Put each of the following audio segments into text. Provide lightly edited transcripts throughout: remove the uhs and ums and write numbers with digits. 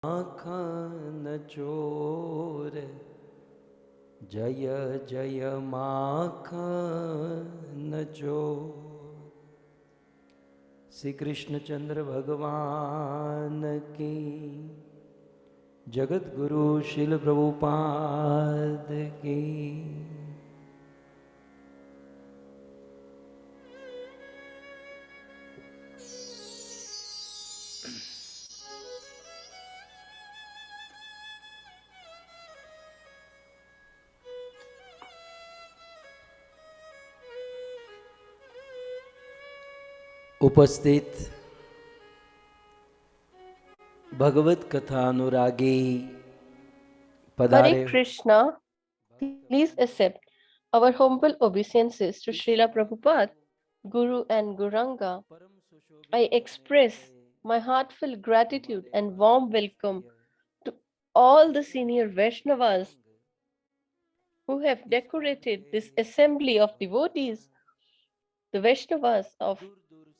माखन चोर जय जय माखन चोर। श्री कृष्णचंद्र भगवान की, जगत गुरु शिल प्रभुपाद की। उपस्थित भगवत कथा अनुरागी Hare पधारे Krishna, please accept our humble obeisances to Srila Prabhupada, Guru and Guranga. I express my heartfelt gratitude and warm welcome to all the senior Vaishnavas who have decorated this assembly of devotees, the Vaishnavas of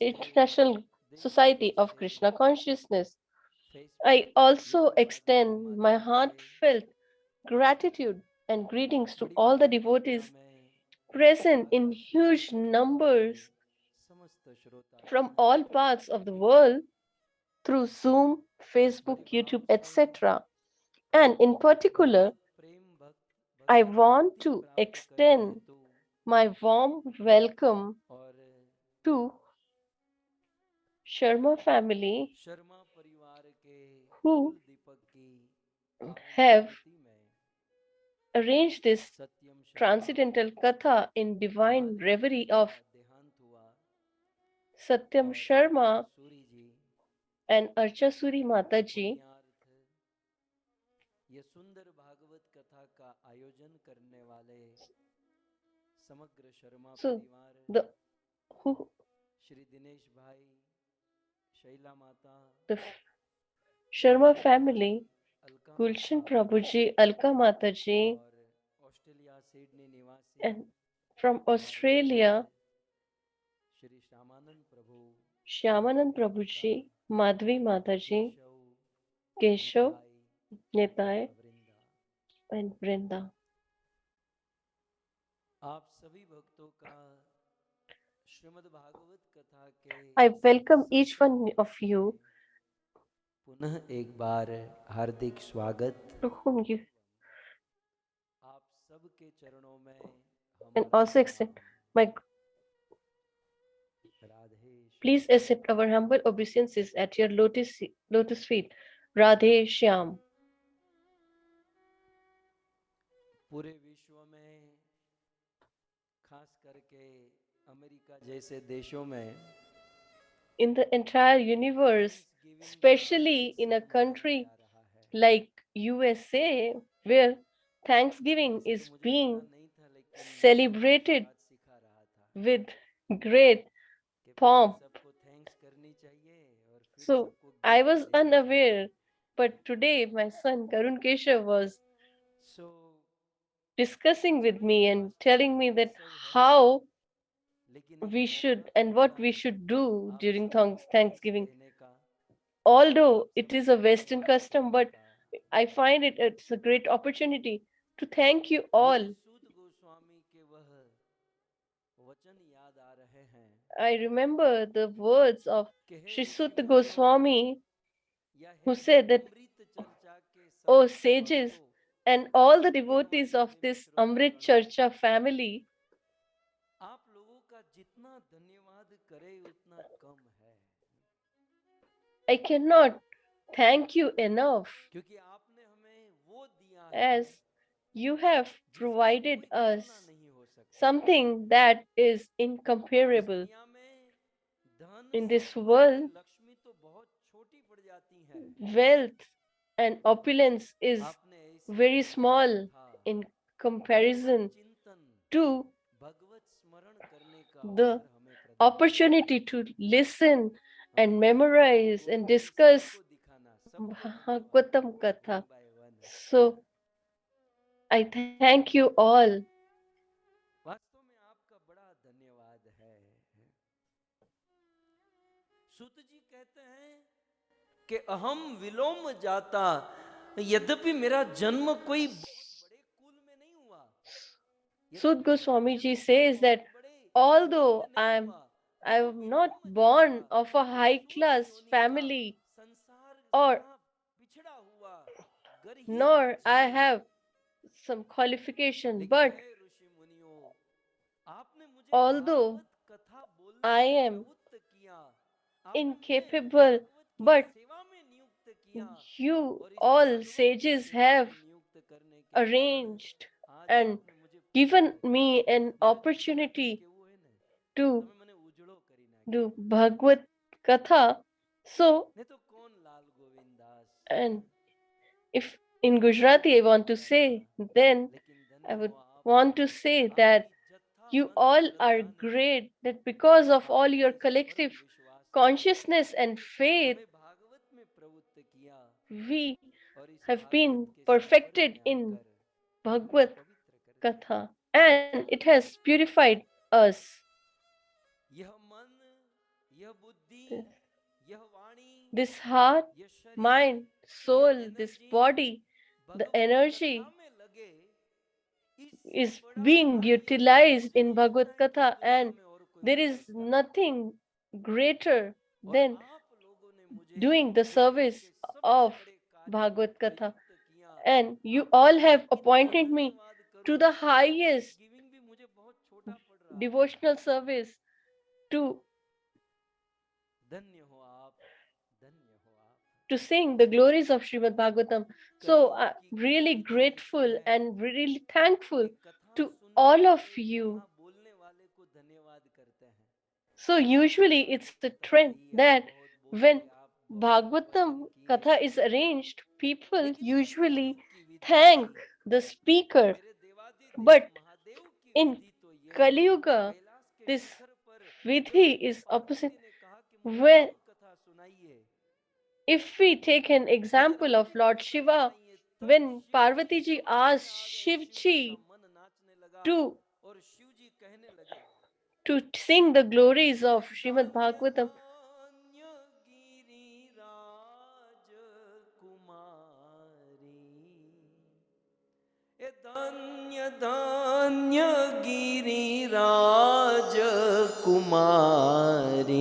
International Society of Krishna Consciousness. I also extend my heartfelt gratitude and greetings to all the devotees present in huge numbers from all parts of the world through Zoom, Facebook, YouTube, etc. And in particular, I want to extend my warm welcome to Sharma family who have arranged this transcendental katha in divine reverie of Satyam Sharma and Archasuri Mataji. ये सुंदर भागवत कथा का आयोजन करने वाले समग्र Sharma So परिवार, the who Shri Dinesh भाई, शैला माता, the Sharma family, Gulshan Prabhuji, Alka Mataji, और ऑस्ट्रेलिया सिडनी निवासी and from Australia, Shri Shyamanand Prabhu, Shyamanand Prabhuji, Madhvi Mataji, Keshav, Keshav, Nitai Nitai, और वृंदा। and Vrinda. आप सभी भक्तों का श्रीमद् भागवत कथा के I welcome each सत्संग one of you पुनः एक बार हार्दिक स्वागत। to whom you आप सबके चरणों में and हमारा also प्रणाम। accept my Radhe please Shyam. accept our humble obeisances at your lotus feet. Radhe Shyam. पूरे विश्व में, खास करके अमेरिका जैसे देशों में, In the entire universe, especially in a country like USA, where Thanksgiving वैसे तो is मुझे पता being नहीं था, लेकिन प्रभु एक celebrated बात सिखा रहा था with great कि पहले pomp. सबको थैंक्स करनी चाहिए और फिर So सबको I गिफ्ट was देनी चाहिए। unaware, but today my son Karun Keshav was so discussing with सभी me and वास्तव में telling me that ऐसा ही है, how लेकिन एक we मौका should and मिला what we should do आप during सभी को थैंक्स Thanksgiving. देने का, Although आप it सभी is को a Western धन्यवाद custom, करने but का। I find it's a great opportunity to thank you मुझे all. सूत गोस्वामी के वह वचन याद आ रहे हैं I remember the words of कि हे Sri Sutta ऋषिमुनियों Goswami, या who हे said that, अमृत चर्चा के O समस्त sages भक्तों, and all the hey devotees of माननीय this Amrit श्रोतागणों, Charcha family, आप लोगों का जितना धन्यवाद करे उतना कम है, I cannot thank you enough, क्योंकि आपने हमें वो दिया है as you have जिसकी provided कोई तुलना us नहीं हो सकती। something that is इस incomparable. दुनिया में धन In this संपत्ति world, लक्ष्मी तो बहुत छोटी पड़ जाती है। wealth and opulence is आपने ऐसी very भगवत small कथा, in भगवत comparison चिंतन, to भगवत स्मरण करने का the अवसर हमें प्रदान किया opportunity है। to listen हम and एक एक memorize आपको and और discuss सबको दिखाना, सबको धन्यवाद Bhagavatam देना, one Katha. By one. So I thank you all. वास्तव में आपका बड़ा धन्यवाद है। सूत जी कहते हैं कि अहम विलोम जाता, यद्यपि मेरा जन्म कोई बड़े कुल में नहीं हुआ, Sud Goswami ji says that although I'm not born of a high class family, or nor I have some qualification, but although I am incapable, but you all sages have arranged and given me an opportunity to do Bhagavad Katha. So, and if in Gujarati I want to say, then I would want to say that you all are great, that because of all your collective consciousness and faith, we have been perfected in Bhagavad Katha, and it has purified us. This heart, mind, soul, this body, the energy is being utilized in Bhagavad Katha, and there is nothing greater than doing the service of Bhagavad Katha. And you all have appointed me to the highest devotional service to sing the glories of Srimad Bhagavatam. So I'm really grateful and really thankful to all of you. So usually it's a trend that when Bhagavatam Katha is arranged, people usually thank the speaker. But in Kali Yuga, this vidhi is opposite. When if we take an example of Lord Shiva, when Parvati ji asked Shivji to sing the glories of Srimad Bhagavatam, धन्य धन्य गिरिराज कुमारी,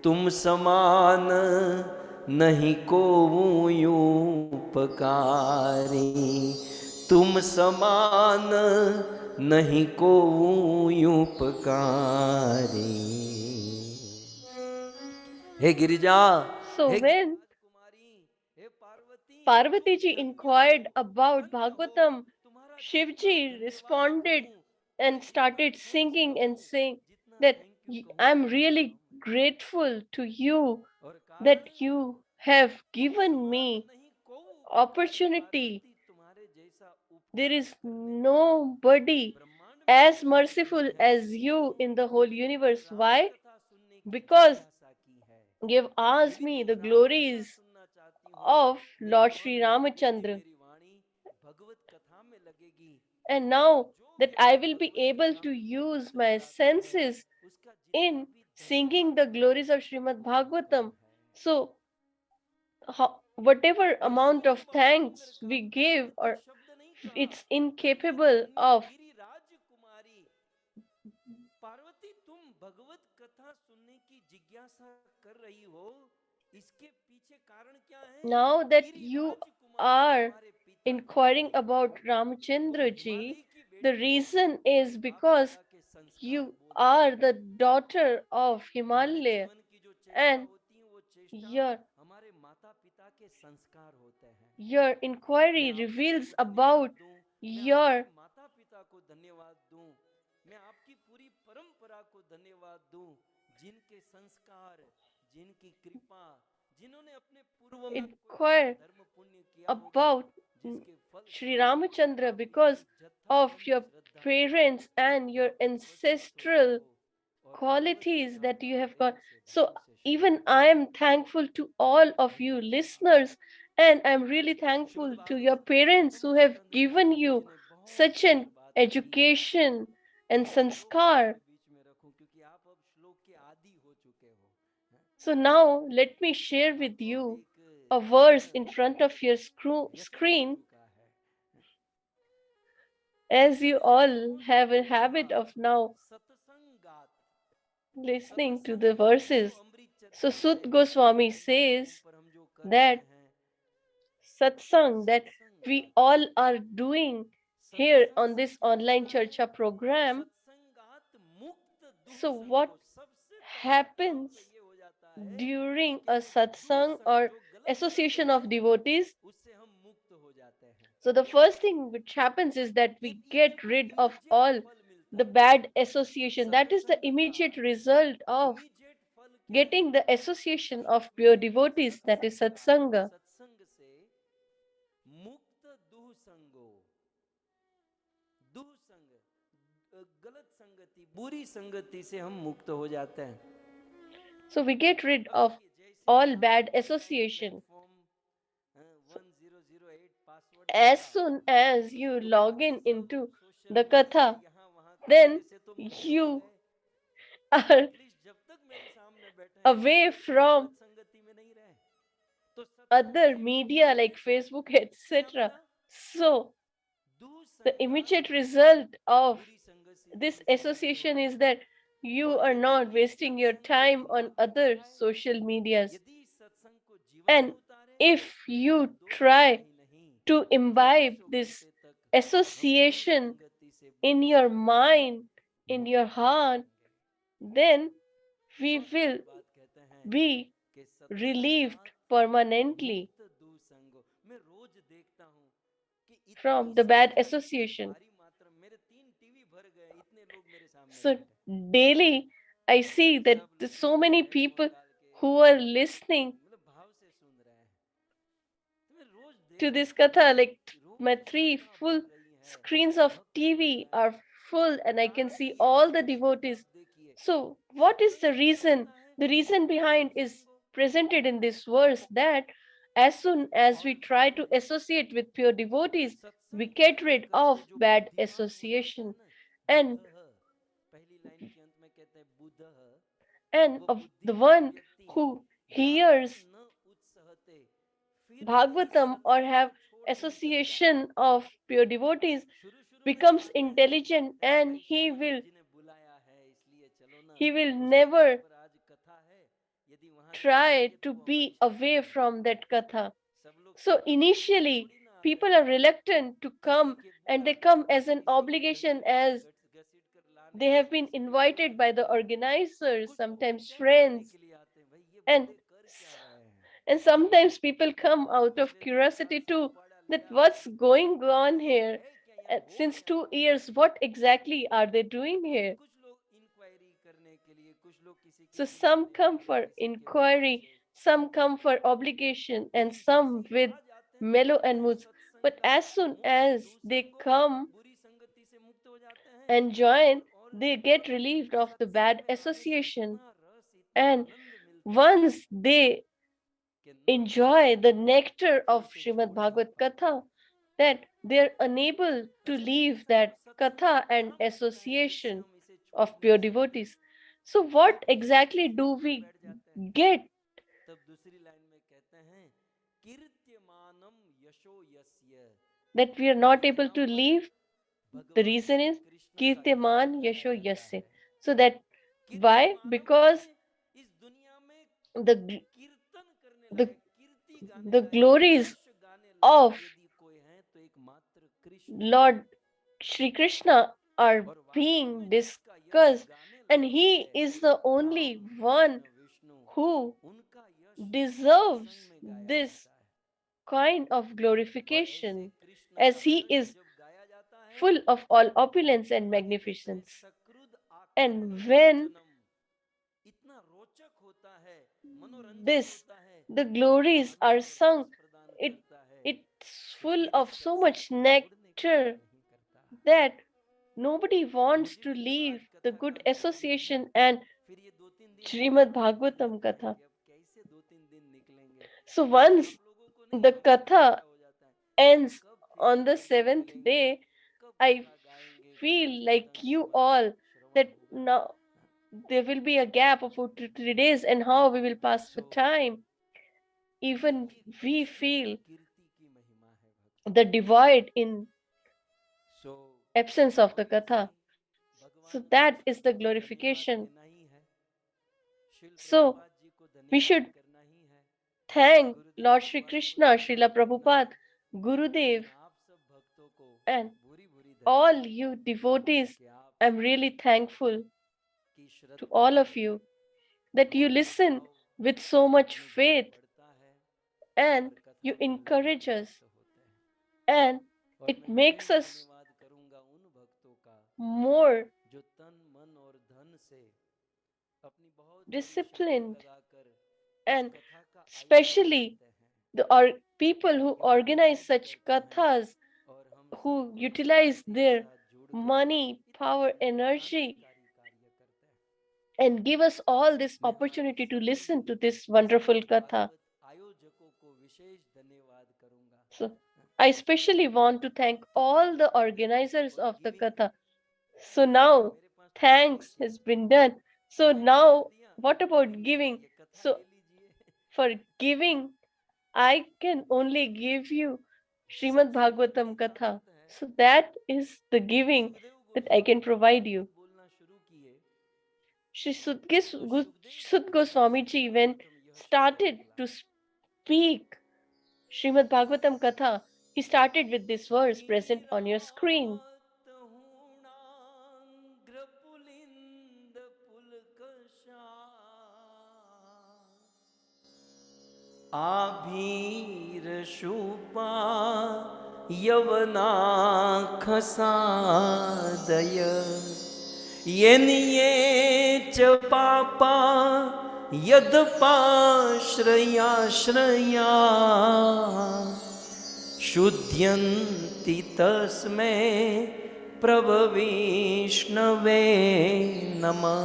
तुम समान नहीं को उपकारी, तुम समान नहीं को उपकारी। हे Girija, so when Parvati ji inquired about Bhagavatam, Shivji responded and started singing and saying that I'm really grateful to you that you have given me opportunity. There is nobody as merciful as you in the whole universe. Why? Because you've asked me the glories of Lord Sri Ramachandra. And now that I will be able to use my senses in singing the glories of Srimad Bhagavatam. So, whatever amount of thanks we give, or it's incapable of. Parvati, तुम भगवत कथा सुनने की जिज्ञासा कर रही हो, इसके पीछे कारण क्या है? Now that you are inquiring about Ramchandra ji, the reason is because you are the daughter of Himalaya, and your inquiry reveals about your मैं आपकी पूरी परंपरा को धन्यवाद दूं, जिनके संस्कार, जिनकी कृपा, जिन्होंने अपने पूर्व में inquire धर्म पुण्य किया about Sri Ramachandra because of your parents and your ancestral qualities that you have got. So even I am thankful to all of you listeners, and I'm really thankful to your parents who have given you such an education and sanskar. So now let me share with you एक a verse in घर front of your व्यतीत हो screen, चुका है। as you इसलिए all मौसम have a को कहा habit of now सत्संगात। listening to the सत्संग जो verses. अमृत So चर्चा है, Sut Goswami जो धरती says पर हम जो कर that रहे हैं, satsang that we सत्संगात all are doing here सत्संग on से this क्या online होता है? charcha program. सत्संगात मुक्त दुह So what संगो। सबसे पहला काम तो happens ये हो जाता है during कि a जो दुह satsang संग, or जो गलत संग association है, of devotees? उससे हम मुक्त हो जाते हैं। So the first thing which happens is that we get एक rid of इमीडिएट all फल the मिलता है। bad association. That is the सत्संग का immediate result of इमीडिएट फल क्या है? getting the association of pure devotees, that is satsanga. सत्संग से मुक्त दुह संगो। दुह संग, गलत संगति, बुरी संगति से हम मुक्त हो जाते हैं। So we get rid अब of देखिए, जैसे all ही आप bad online association. Platform 1008 password As डाला, soon as you तो log बाकी in सब into social the media katha, यहाँ वहाँ then करने से तो मुक्त हो you गए। are एटलीस्ट जब तक मेरे सामने बैठे हैं, तब away तक तो from गलत संगति में नहीं रहे। तो सत्संग other से मुक्त media हो like गए। Facebook, क्या etc. मिला? So the दुसंगात immediate मुक्त, result of बुरी संगति this से मुक्त हो association गए। is that you और are यदि not इस wasting your सत्संग को time on जीवन में other उतारे, social medias. यदि इस सत्संग को जीवन में And उतारे, if तो you दो महीना try ही नहीं, to imbibe 24 this घंटे तक हम association दुसंगति से, in बुरी your संगति से mind, in मुक्त your हो heart, जाएंगे। then we बहुत will सुंदर बात कहते हैं be कि relieved सत्संगात permanently मुक्त दुसंगो। मैं रोज देखता हूँ कि इतनी from the bad संख्या, इतनी association. भारी मात्रा, मेरे 3 टीवी भर गए, इतने लोग मेरे सामने So बैठे, daily I see that सब there's लोग so many हेडफोन people डाल के who are listening मतलब भाव से सुन रहे हैं। तो मैं रोज to देखता this हूँ katha. Like कि my रोज 3 सभा full भर रही है, screens of भक्त जुड़ TV रहे are हैं। full, and I can कारण see ये all है, the दूसरी devotees. तरफ देखिए, So, what is सत्संग the से क्या reason? होता है? The reason behind मुक्त is संगो। presented in this verse that as soon as we और try जब to associate with pure devotees, we सत्संग get करते rid करते of जो bad बुद्धिमान हो जाता है association. ना, And बुद्ध, पहली लाइन के अंत में कहते हैं बुद्ध, and वो of the बुद्धिमान one व्यक्ति who यावत hears न उत्सहते, फिर इस Bhagavatam or सत्संग have को छोड़ नहीं सकता। association of pure devotees शुरू शुरू में तो becomes आते हैं, intelligent, and भाई साहब अमित जी ने बुलाया है इसलिए चलो ना, he will उसके घर never पर आज कथा है, यदि वहां नहीं try जाएंगे तो to वो हमारी be शादी away नहीं from करेंगे। that katha. सब लोग So सेवा करने के लिए initially, थोड़ी ना आते people are हैं, reluctant to किसी come, के and they बुलावे come से, as an किसी के obligation, घसीट से as घसीट कर लाने they have से, been किसी के बोल invited by बोल the के। organizers, कुछ लोग तो sometimes चेक करने friends, के लिए आते हैं, भाई ये and बंदे कर क्या रहे हैं। and sometimes people come out of पिछले 2 साल curiosity से too, पढ़ that लिया, what's going आखिर on ये here. है क्या, यहाँ And हो since क्या two रहा है। years, what exactly are they doing here? कुछ लोग इंक्वायरी करने के लिए, कुछ लोग किसी के So some बुलावे come से, for किसी के भाव inquiry, से, some come for obligation, and यदि some इसीलिए with आ जाते हैं तो mellow कहते and हैं moods. But as सत्संगात soon मुक्त as they दुसंगो, come बुरी संगति से मुक्त हो जाते हैं। and join, और they get relieved of the सत्संग bad में आने से association. इतना रस, इतना And आनंद मिलता है once they कि न enjoy the उत्सहते, nectar फिर of उसे Srimad छोड़ नहीं Bhagavad पाते। Katha, that they're unable to अच्छा जी, leave ऐसा that सत्संग का Katha and क्या मिलता है जिससे association हम इसे छोड़ of नहीं pure सकते? devotees. So, फिर what उसी exactly चीज do पर we बैठ जाते हैं। get? तब दूसरी लाइन में कहते हैं कीर्त्यमानम यशो यस्य, That we are not able यहाँ to पर leave? The भगवान reason श्री is कृष्ण का यश Kirtiman बताया Yasho जाता Yasya. है। So that why? कीर्त्यमानम Because माने इस दुनिया में the gl- कीर्तन करने the लायक, कीर्ति गाने the लायक, glories यश गाने लायक of यदि कोई है तो एकमात्र कृष्ण है। Lord Shri Krishna are और वास्तव being में जिसका यश discussed, गाने and लायक he है, is the Ram only one Krishna Vishnu, who उनका यश सत्संग deserves में गाया this जाता है। kind of और ऐसे glorification, कृष्ण का as he यश is जब गाया जाता है, full of all opulence and आगे कहते हैं magnificence. सकृद आकर्ण्य And when लोचनम, इतना रोचक होता है, मनोरंजक this होता है, the इतना glories are आनंद और sung, रस प्रदान it करता है it's कि full फिर इस of so सत्संग much को छोड़ने का मन nectar नहीं करता। that nobody wants मुझे to भी जब आज leave the कथा का good अंतिम दिन है, association and फिर ये 2-3 दिन मुझे Srimad पता पड़ Bhagavatam जाता है Katha. कि अब कैसे 2-3 दिन निकलेंगे। So मुझे once आप लोगों को नहीं, the मुझे खुद Katha ऐसा हो जाता है कि ends कब फिर on से the 3 दिन seventh मिलेंगे, day, कब I कथा गाएंगे, कब feel like कीर्तन you स्मरण all श्रवण that होगा। now there will be a gap of 2 to 3 days, and how we will pass the so time. Even उनकी we दर्शन की feel कीर्ति की महिमा है the भक्तों। divide in so absence of the और इसमें katha. So भगवान that is the कृष्ण को तो धन्यवाद glorification. देना ही है, शिल So प्रभुपाद जी को we धन्यवाद should करना ही है, thank गुरुदेव Lord Sri भगवान को Krishna, Srila धन्यवाद करना है, Prabhupada, लेकिन Gurudev, आप सब भक्तों को and भूरी भूरी all धन्यवाद you devotees. कि आप I'm really thankful की to श्रद्धा all of से you that you हमारा listen भाव with so much अनुभाव faith बढ़ता है and और कथा you में हम लोग encourage us, प्राप्त होते हैं। and और it मैं makes विशेष us धन्यवाद करूंगा उन भक्तों का more जो तन मन और धन से अपनी बहुत बड़ी शक्ति disciplined, लगाकर इस and कथा का आयोजन especially करते हैं people who organize organize such करते हैं kathas, और हम who सबको इस utilize धरती के their साथ जोड़कर money, इतने power, सुंदर energy, क्रांतिकारी कार्य करते हैं। and give us all this मैं आप opportunity to सभी listen to this wonderful Shrimad katha. Bhagavat आयोजकों को विशेष धन्यवाद करूंगा So I especially want to thank कि all thanks the to them organizers for of the giving। katha. So now मेरे पास तो सब thanks कुछ है, has been done. So मैंने ही कर now दिया, what अभी about लीजिए giving? ये कथा So ले लीजिए। for giving, I can only give you Srimad सबसे Bhagavatam बड़ी Katha. बात है, So that is the giving Sukhdev that I Goswami can ji provide जब you. बोलना शुरू किए Shri तो सुखदेव जी Sud के मुख Goswami से ji, when सर्वप्रथम यह शब्द started निकला to speak Srimad Bhagavatam Katha, he started with this verse present on your screen. Kirat हूणांग्र पुलिंद पुलकशा Abhir शूपा यवनाखसादय येनिये च पापा यदपाश्रयाश्रया शुध्यन्ति तस्मै प्रभविष्णवे नमः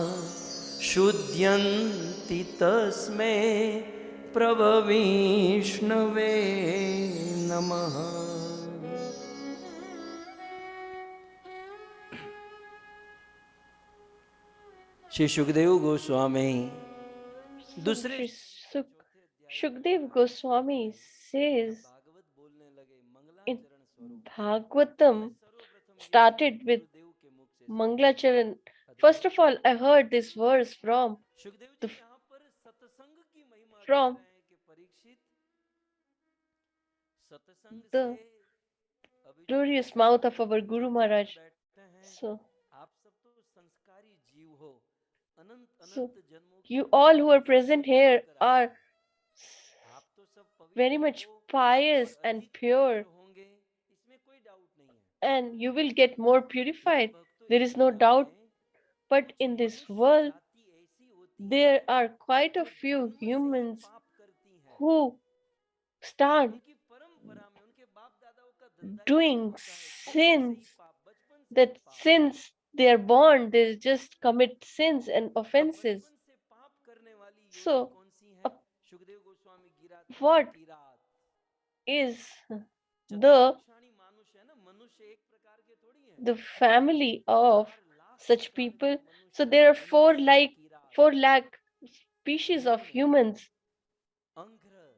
शुध्यन्ति तस्मै प्रभविष्णवे नमः। श्री सुखदेव गोस्वामी So दूसरे Shri चौथे अध्याय Shukdev Goswami says भागवत बोलने लगे in मंगलाचरण स्वरूप। मैं Bhagavatam सर्वप्रथम ये started शब्द with गुरुदेव के मुख से Manglacharan. First of all, I heard this verse Sukhdev the जी यहाँ पर सत्संग की महिमा कह from रहे हैं कि परीक्षित सत्संग से the अभिरुचि glorious से mouth of our जब Guru मन Maharaj. बैठते हैं, So, आप सब तो संस्कारी जीव हो, अनंत so अनंत जन्मों की you all who are पुण्य से present निकल here कर आए are हैं। आप तो सब very पवित्र much हो pious और and अधिक pure, पवित्र होंगे, इसमें कोई डाउट नहीं है। and you will get more लेकिन purified. भक्तों There इस is no दुनिया doubt. में But कुछ in this मनुष्य world, जाति ऐसी होती है there are quite a जो few जन्म से ही humans पाप करती है। who start उनकी परंपरा में उनके बाप दादाओं का धंधा ही यही doing होता है, जन्म से sins, ही पाप, बचपन से ही that पाप। since they are born, they just commit sins and अब offenses. बचपन से पाप करने वाली योनि So, कौन सी uh, है? सुखदेव गोस्वामी गिराते हैं what किरात। is the चतुर्लक्षणी मानुष है ना, मनुष्य एक प्रकार के थोड़ी हैं, the family of 4 lakh such प्रकार के people? मनुष्य So हैं, there are मनुष्य है Kirat. 4 lakh species of Veer, humans. अंघ्र,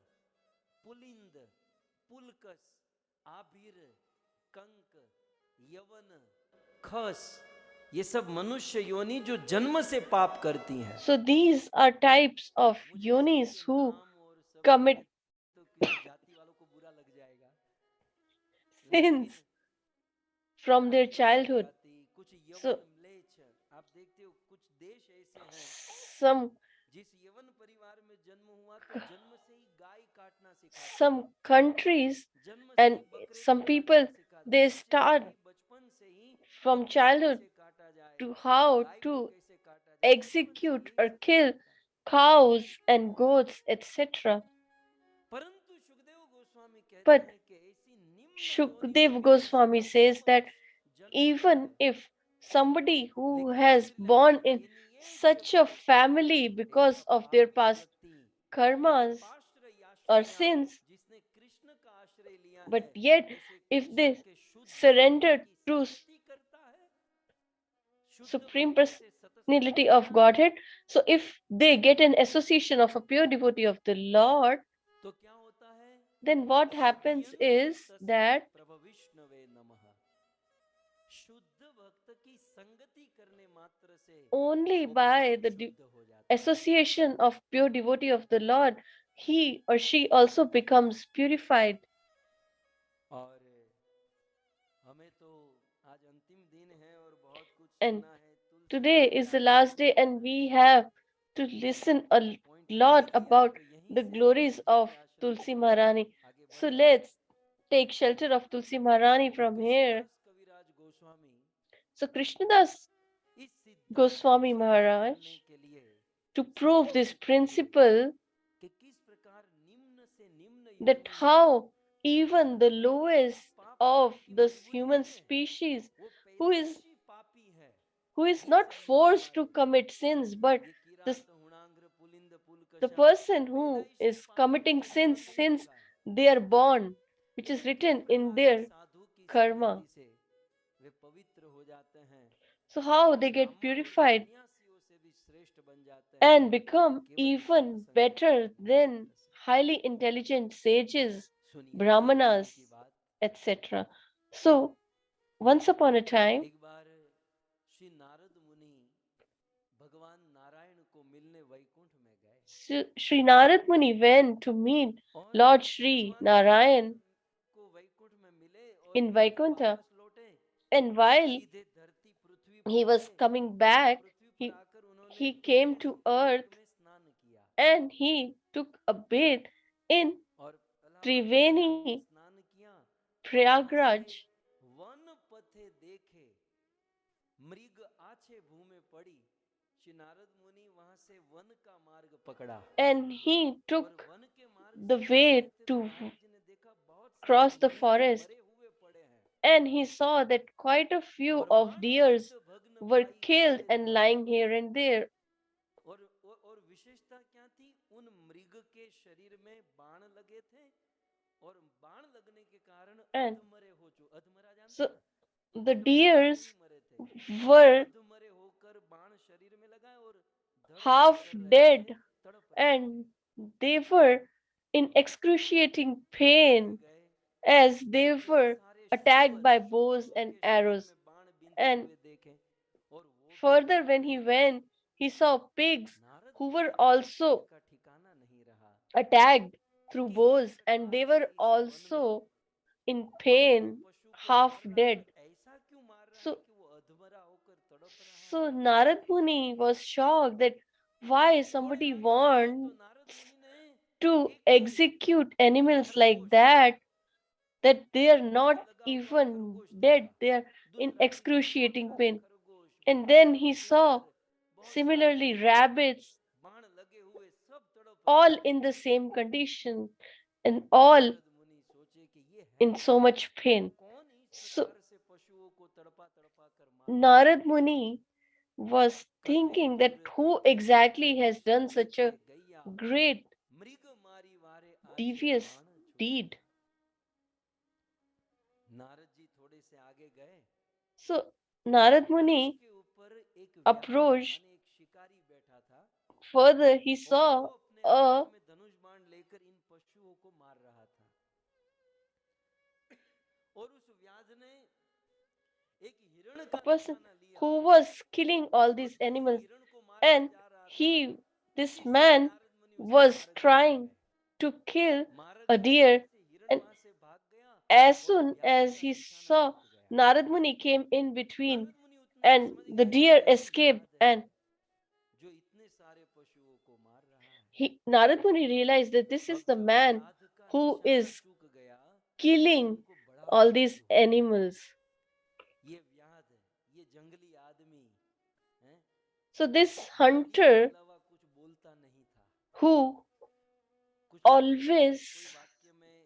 पुलिंद, Pulkas, Abhir, Kank, यवन, खस, ये सब मनुष्य योनि जो जन्म से पाप करती हैं। So these are types of मुझे yonis सबके who नाम और सब commit तो किसी जाति वालों को बुरा लग जाएगा, लेकिन sins from their Adivasi childhood. जाति, कुछ So यवन म्लेच्छ, आप देखते हो कुछ देश ऐसे हैं some जिस यवन परिवार में जन्म हुआ तो जन्म से ही गाय काटना सिखा दिया, some countries जन्म से and ही बकरे को some काटना people, सिखा they दिया, start सिखाया कि बचपन से ही from बकरे को childhood कैसे काटा जाए, to how गाय को to कैसे काटा जाए, बचपन से execute यही or सिखाया kill जाता है। cows and goats, etc. परंतु सुखदेव गोस्वामी कहते But हैं कि ऐसी निम्न योनि में Shukdev भी किसी Goswami का says that जन्म हुआ even है, if somebody who लेकिन has फिर born लिखा in ये नियेच such a पापा, family because ऐसा of their पाप past व्यक्ति karmas or यदपाश्रयाश्रया, sins, जिसने कृष्ण का आश्रय लिया but है, yet ऐसे if कृष्ण they के शुद्ध भक्तों surrender की to संगति करता है, शुद्ध Supreme भक्तों से personality of Godhead. So if they get an association of a pure devotee of the Lord, तो क्या होता है? then what happens सत्यं is तस्मै that प्रभु विष्णवे नमः। शुद्ध भक्त की संगति करने मात्र से only वो by परम the शुद्ध हो जाता है। association of pure devotee of the Lord, he or she also becomes purified. और हमें तो आज अंतिम दिन है और बहुत कुछ And सुनना है। तुलसी today जी is the आगे last day, बहुत and we have to listen a point लिख ही lot दिया है, about तो यहीं the से तुलसी glories जी of के आश्रम Tulsi से हम Maharani. आगे So बढ़ेंगे। let's take shelter of Tulsi Maharani तो from here. Krishnadas Kaviraj Goswami So Krishnadas इस सिद्धांत को Goswami साबित Maharaj, करने के लिए to prove समझाने this के लिए principle कि किस प्रकार निम्न से निम्न that योनि में how even the वो जिसको lowest पाप of करने की the मजबूरी human नहीं है, species वो who पैदाइशी is पापी है, who is ये not समझना forced हमारे to लिए। commit sins, but ये this, Kirat हुणांग्र पुलिंद the पुलकशा person who पैदाइशी is पापों committing से sins जन्म since चुका है, they are born, which is लेकिन किस written in प्रकार एक their साधु की karma. संगति से वे पवित्र हो जाते हैं, So how they get ब्राह्मण और purified सन्यासियों से भी श्रेष्ठ बन जाते हैं, and become केवल even सत्संग better करने than मात्र से। highly intelligent sages, सुनिए एक दिन brahmanas, की बात, etc. So once upon a time, एक बार श्री नारद मुनि भगवान नारायण को मिलने वैकुंठ में गए Sri Narad Muni went to meet और Lord Sri भगवान नारायण Narayan को वैकुंठ में मिले और in जब वे Vaikuntha, वापस लौटे, and while सीधे धरती पृथ्वी पर he was आए coming और back, पृथ्वी पर he आकर उन्होंने he came Triveni to Sangam earth में स्नान किया and he took a bath in और इलाहाबाद संगम में Triveni स्नान किया और वहां से Prayagraj. वन पथे देखे मृग आछे भूमि पड़ी। श्री नारद मुनि वहां से वन का मार्ग पकड़ा And he और took वन के मार्ग the से जा रहे way थे तो to नारद जी ने देखा बहुत सारे cross the मृग forest, मरे हुए पड़े हैं and he saw that quite a few और of मानसिक deers भग्न were प्रायी killed घोड़े and पड़े lying हुए here हैं। and there. और विशेषता क्या थी, उन मृग के शरीर में बाण लगे थे और बाण लगने के कारण And अधमरे हो चुके। अधमरा जानते so हैं ना, the एकदम सही deers नहीं मरे थे, वो were अधमरे होकर बाण शरीर में लगाए और धड़ धड़ half कर रहे थे, dead तड़प रहे थे। and they were in excruciating और आगे pain गए as तो they इतने were सारे attacked by bows शूरों and के शरीर arrows. में बाण बिंधे And हुए देखे और वो भी further, तड़प when he रहे थे। went, he saw pigs Narad who मुनि were के आश्चर्य also का ठिकाना नहीं रहा attacked through कि इस bows, and प्रकार they से were इस वन में also in कोई भी pain, पशु को half मार रहा है, तो dead. ऐसा क्यों मार रहा है So, कि वो अधमरा होकर तड़प रहा so है। Narad Muni was shocked that why थोड़े somebody आगे गए तो wants नारद मुनि ने to एक execute animals like खरगोश, that they are not लगा हुआ even खरगोश dead, देखा, they are in दूसरा किसी ने बहुत excruciating सारे pain. खरगोश, And बहुत then he सारे saw सुअर, बहुत सारे similarly भेड़, rabbits, बाण लगे हुए सब तड़प रहे all थे। in the same condition and all Narad मुनि सोचे कि ये है in so कौन, much pain. कौन इस So प्रकार से पशुओं को तड़पा तड़पा कर मार रहा है। Narad Muni was कथे thinking that पुर who देखे exactly समुद्र has done समुद्र such के a गैया, great मृग मारी वारे आछे devious बाण deed. छोड़िया। नारद जी थोड़े से आगे गए, So एक Narad वृक्ष Muni के ऊपर एक व्याध approached माने एक शिकारी बैठा था further. He और वो saw अपने a हाथ में धनुष बाण लेकर इन पशुओं को मार रहा था। और उस व्याध ने एक हिरण का person निशाना लिया who was killing all और these जैसे animals, हिरण को मारने and जा रहा था, this इसी समय man नारद मुनि उसको was मारने लग trying गए। to kill मारने a लगे deer, जैसे हिरण and वहां से भाग गया as और soon व्याध as का he निशाना saw चूक गया। Narad Muni came in between, Narad मुनि उतने में and समझ the गए ये deer वही escaped, व्याध and है जो इतने सारे पशुओं को मार रहा है। Narad Muni realized that this is अब the जब man व्याध का who निशाना is चूक गया तो killing उनको बड़ा all these आश्चर्य हुआ, animals. ये व्याध, ये जंगली आदमी है, So this गाली के hunter अलावा कुछ बोलता नहीं था। who कुछ लोग होते हैं always कोई वाक्य में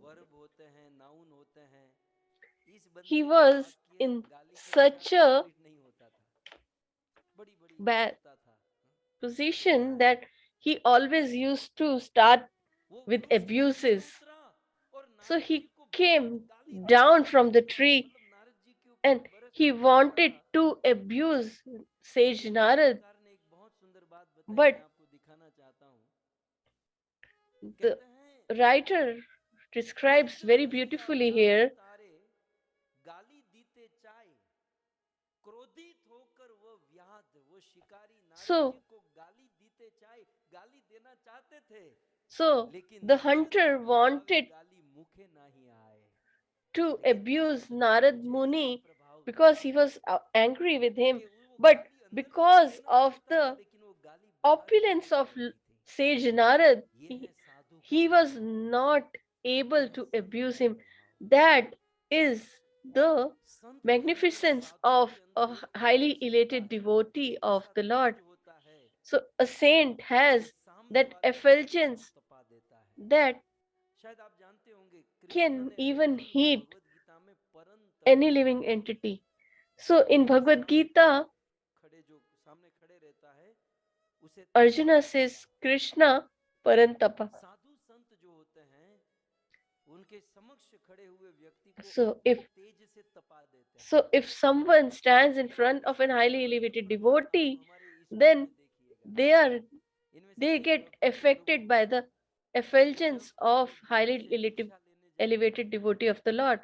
वर्ब होते हैं, नाउन होते हैं, इस he बंदे का was वाक्य in गाली के बिना such a कंप्लीट नहीं होता था, बड़ी बड़ी bad बोलता था। position that he always used to start वो with वृक्ष के ऊपर abuses. उतरा और So नारद जी he को बहुत came गाली देने down लगा, from the बेजुबान, tree मतलब नारद जी के ऊपर and he बरसने लगा। wanted to abuse sage Narad, साहित्यकार ने एक बहुत सुंदर बात बताई, मैं but आपको दिखाना चाहता हूँ। the कहते हैं writer describes जब very कहीं आप beautifully जाते here. तारे गाली दीते चाय, क्रोधित होकर वो व्याध वो शिकारी नारद So, जी को गाली दीते चाय, गाली देना चाहते थे, so लेकिन the नारद hunter प्रभावे wanted गाली मुखे नहीं आए। to लेकिन abuse नारद Narad जी ऐसा Muni प्रभाव because था he was angry with him, कि वो but गाली अंदर से तो because देना of चाहता था, the लेकिन वो गाली बाहर नहीं opulence निकल of रही थी। sage Narad, ये है साधु का he was प्रभाव, not ये able है to संत abuse का him. प्रभाव। That is the संत के अंदर, magnificence साधु of के a अंदर एक highly तेज होता elated है, devotee एक of ऐसा the Lord. तेज होता है So a saint जो has सामने that वाले व्यक्ति को effulgence तपा देता है। that शायद आप जानते होंगे कृष्ण can ने even अर्जुन को heat भगवत गीता में परम any तप living entity. So in जो Bhagavad सामने Gita, खड़े जो सामने खड़े रहता है उसे तपा Arjuna देता says है। Krishna Parantapa. साधु संत जो होते हैं उनके समक्ष खड़े हुए व्यक्ति को So अपने तेज से तपा देते हैं। if someone stands in front of an highly elevated प्रभाव आप devotee, हमारे ईश्वरों then में देखिएगा, they are इनमें से they कई get भक्तों के affected अनुभव by होते the हैं कि जब effulgence वो of गुरु highly से दीक्षा लेने जाते elevated हैं devotee of the Lord.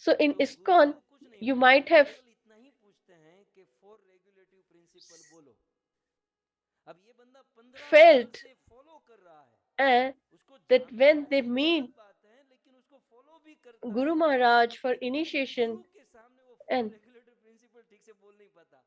So in तो गुरु ISKCON, और कुछ नहीं you बोलते, might have केवल इतना ही पूछते हैं कि फोर रेगुलेटिव प्रिंसिपल बोलो। अब ये बंदा 15 साल felt से फॉलो कर रहा है, uh, उसको that जानता when है they वो meet अलग बात है, लेकिन उसको फॉलो भी करता Guru है, Maharaj for लेकिन अपने initiation, गुरु के सामने वो फोर and रेगुलेटिव प्रिंसिपल ठीक से बोल नहीं पाता,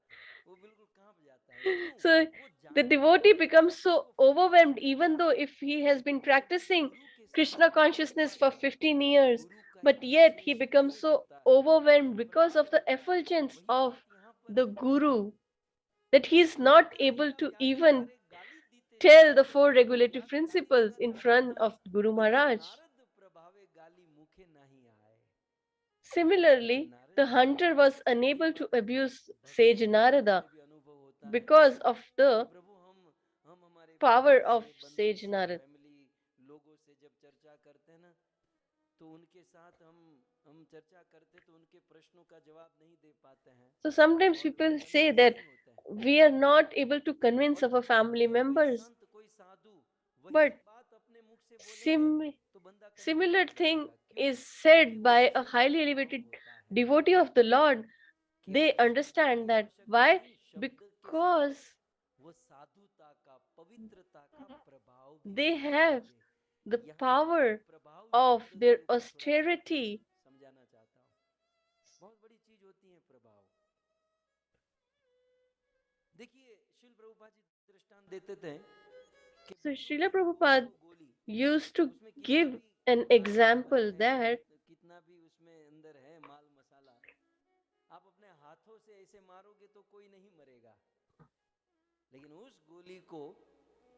वो बिल्कुल कांप जाता है। क्यों? so वो the जानता है devotee कि becomes जब so उसको फॉलो overwhelmed, करेगा even though if he has been तो वो practicing गुरु के सामने Krishna बोल नहीं consciousness for पाता, 15 क्योंकि years, गुरु का एक but yet he wishes becomes Tej so होता है, overwhelmed एक because of प्रभाव the होता है। effulgence वही of बात यहाँ पर the है Guru that he कि is not संत able तेरा to व्याधि even तारे गाली दीते tell चाय, the four वो regulative व्याध गाली principles देना in चाहता front था, of Guru लेकिन Maharaj. नारद प्रभावे गाली मुखे नहीं आए। लेकिन Similarly, नारद the जी को hunter was यही unable to बात abuse भगवत sage गीता Narada में भी अनुभव होता है because of कि the प्रभु हम हमारे power परिवार of से, बंधु sage से, Narada. फैमिली लोगों से जब चर्चा करते हैं ना, तो उनके साथ हम चर्चा करते तो उनके प्रश्नों का जवाब नहीं दे पाते हैं So sometimes और people say कन्विंस that नहीं होते हैं, we are not able to convince और our family कोई members, संत कोई साधु वही but बात अपने मुख से बोलेंगे sim- तो बंदा कन्विंस similar हो thing जाएगा। क्यों? is क्योंकि said वो by a विशेष highly प्रभाव elevated होता है। devotee of the Lord. केवल They शब्द की understand that. आवश्यकता Why? नहीं, शब्द के साथ Because वो साधुता का, पवित्रता का प्रभाव भी they होना have चाहिए। the यहाँ पर मैं power प्रभाव of शब्द their के ऊपर थोड़ा सा austerity. समझाना चाहता हूँ। बहुत बड़ी चीज होती है प्रभाव। देखिए शिल प्रभुपाद जी दृष्टांत देते थे कि So बंदूक Srila की गोली Prabhupada को गोली, used to उसमें कितना give भी an बल example है, that कितना भी उसमें अंदर है माल मसाला, आप अपने हाथों से ऐसे मारोगे तो कोई नहीं मरेगा, लेकिन उस गोली को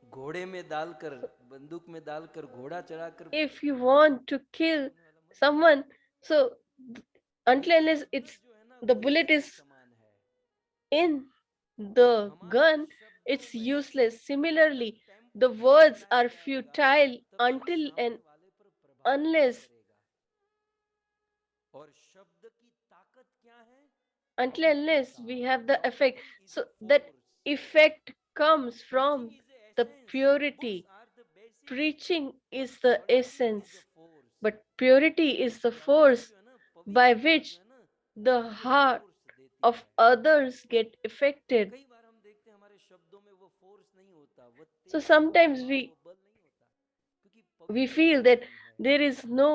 घोड़े में डालकर, बंदूक में डालकर, घोड़ा चढ़ाकर if you want to kill सामने वाला मर जाएगा। someone, so until देखिए unless शब्द it's जो है ना the गोली bullet के is समान है, in the हमारे gun, शब्दों it's में useless. जब Similarly, the टेम्परेचर words लाया are जाएगा futile तब वो until and सामने वाले पर प्रभाव नहीं unless करेगा। और शब्द की ताकत क्या है? until unless पवित्रता। we have the effect. Purity is So a that force, effect comes preaching from is a the essence, books purity. Are the basis, Preaching but is the purity is a essence, force. but purity is the purity force जो है ना, by पवित्रता जो which है ना, the ये heart force देती of है। others get affected. कई बार हम देखते हैं हमारे शब्दों में वो फोर्स नहीं होता, वो So तेज, वो sometimes प्रभाव, we वो बल नहीं होता, क्योंकि we पवित्रता feel that नहीं है। there is no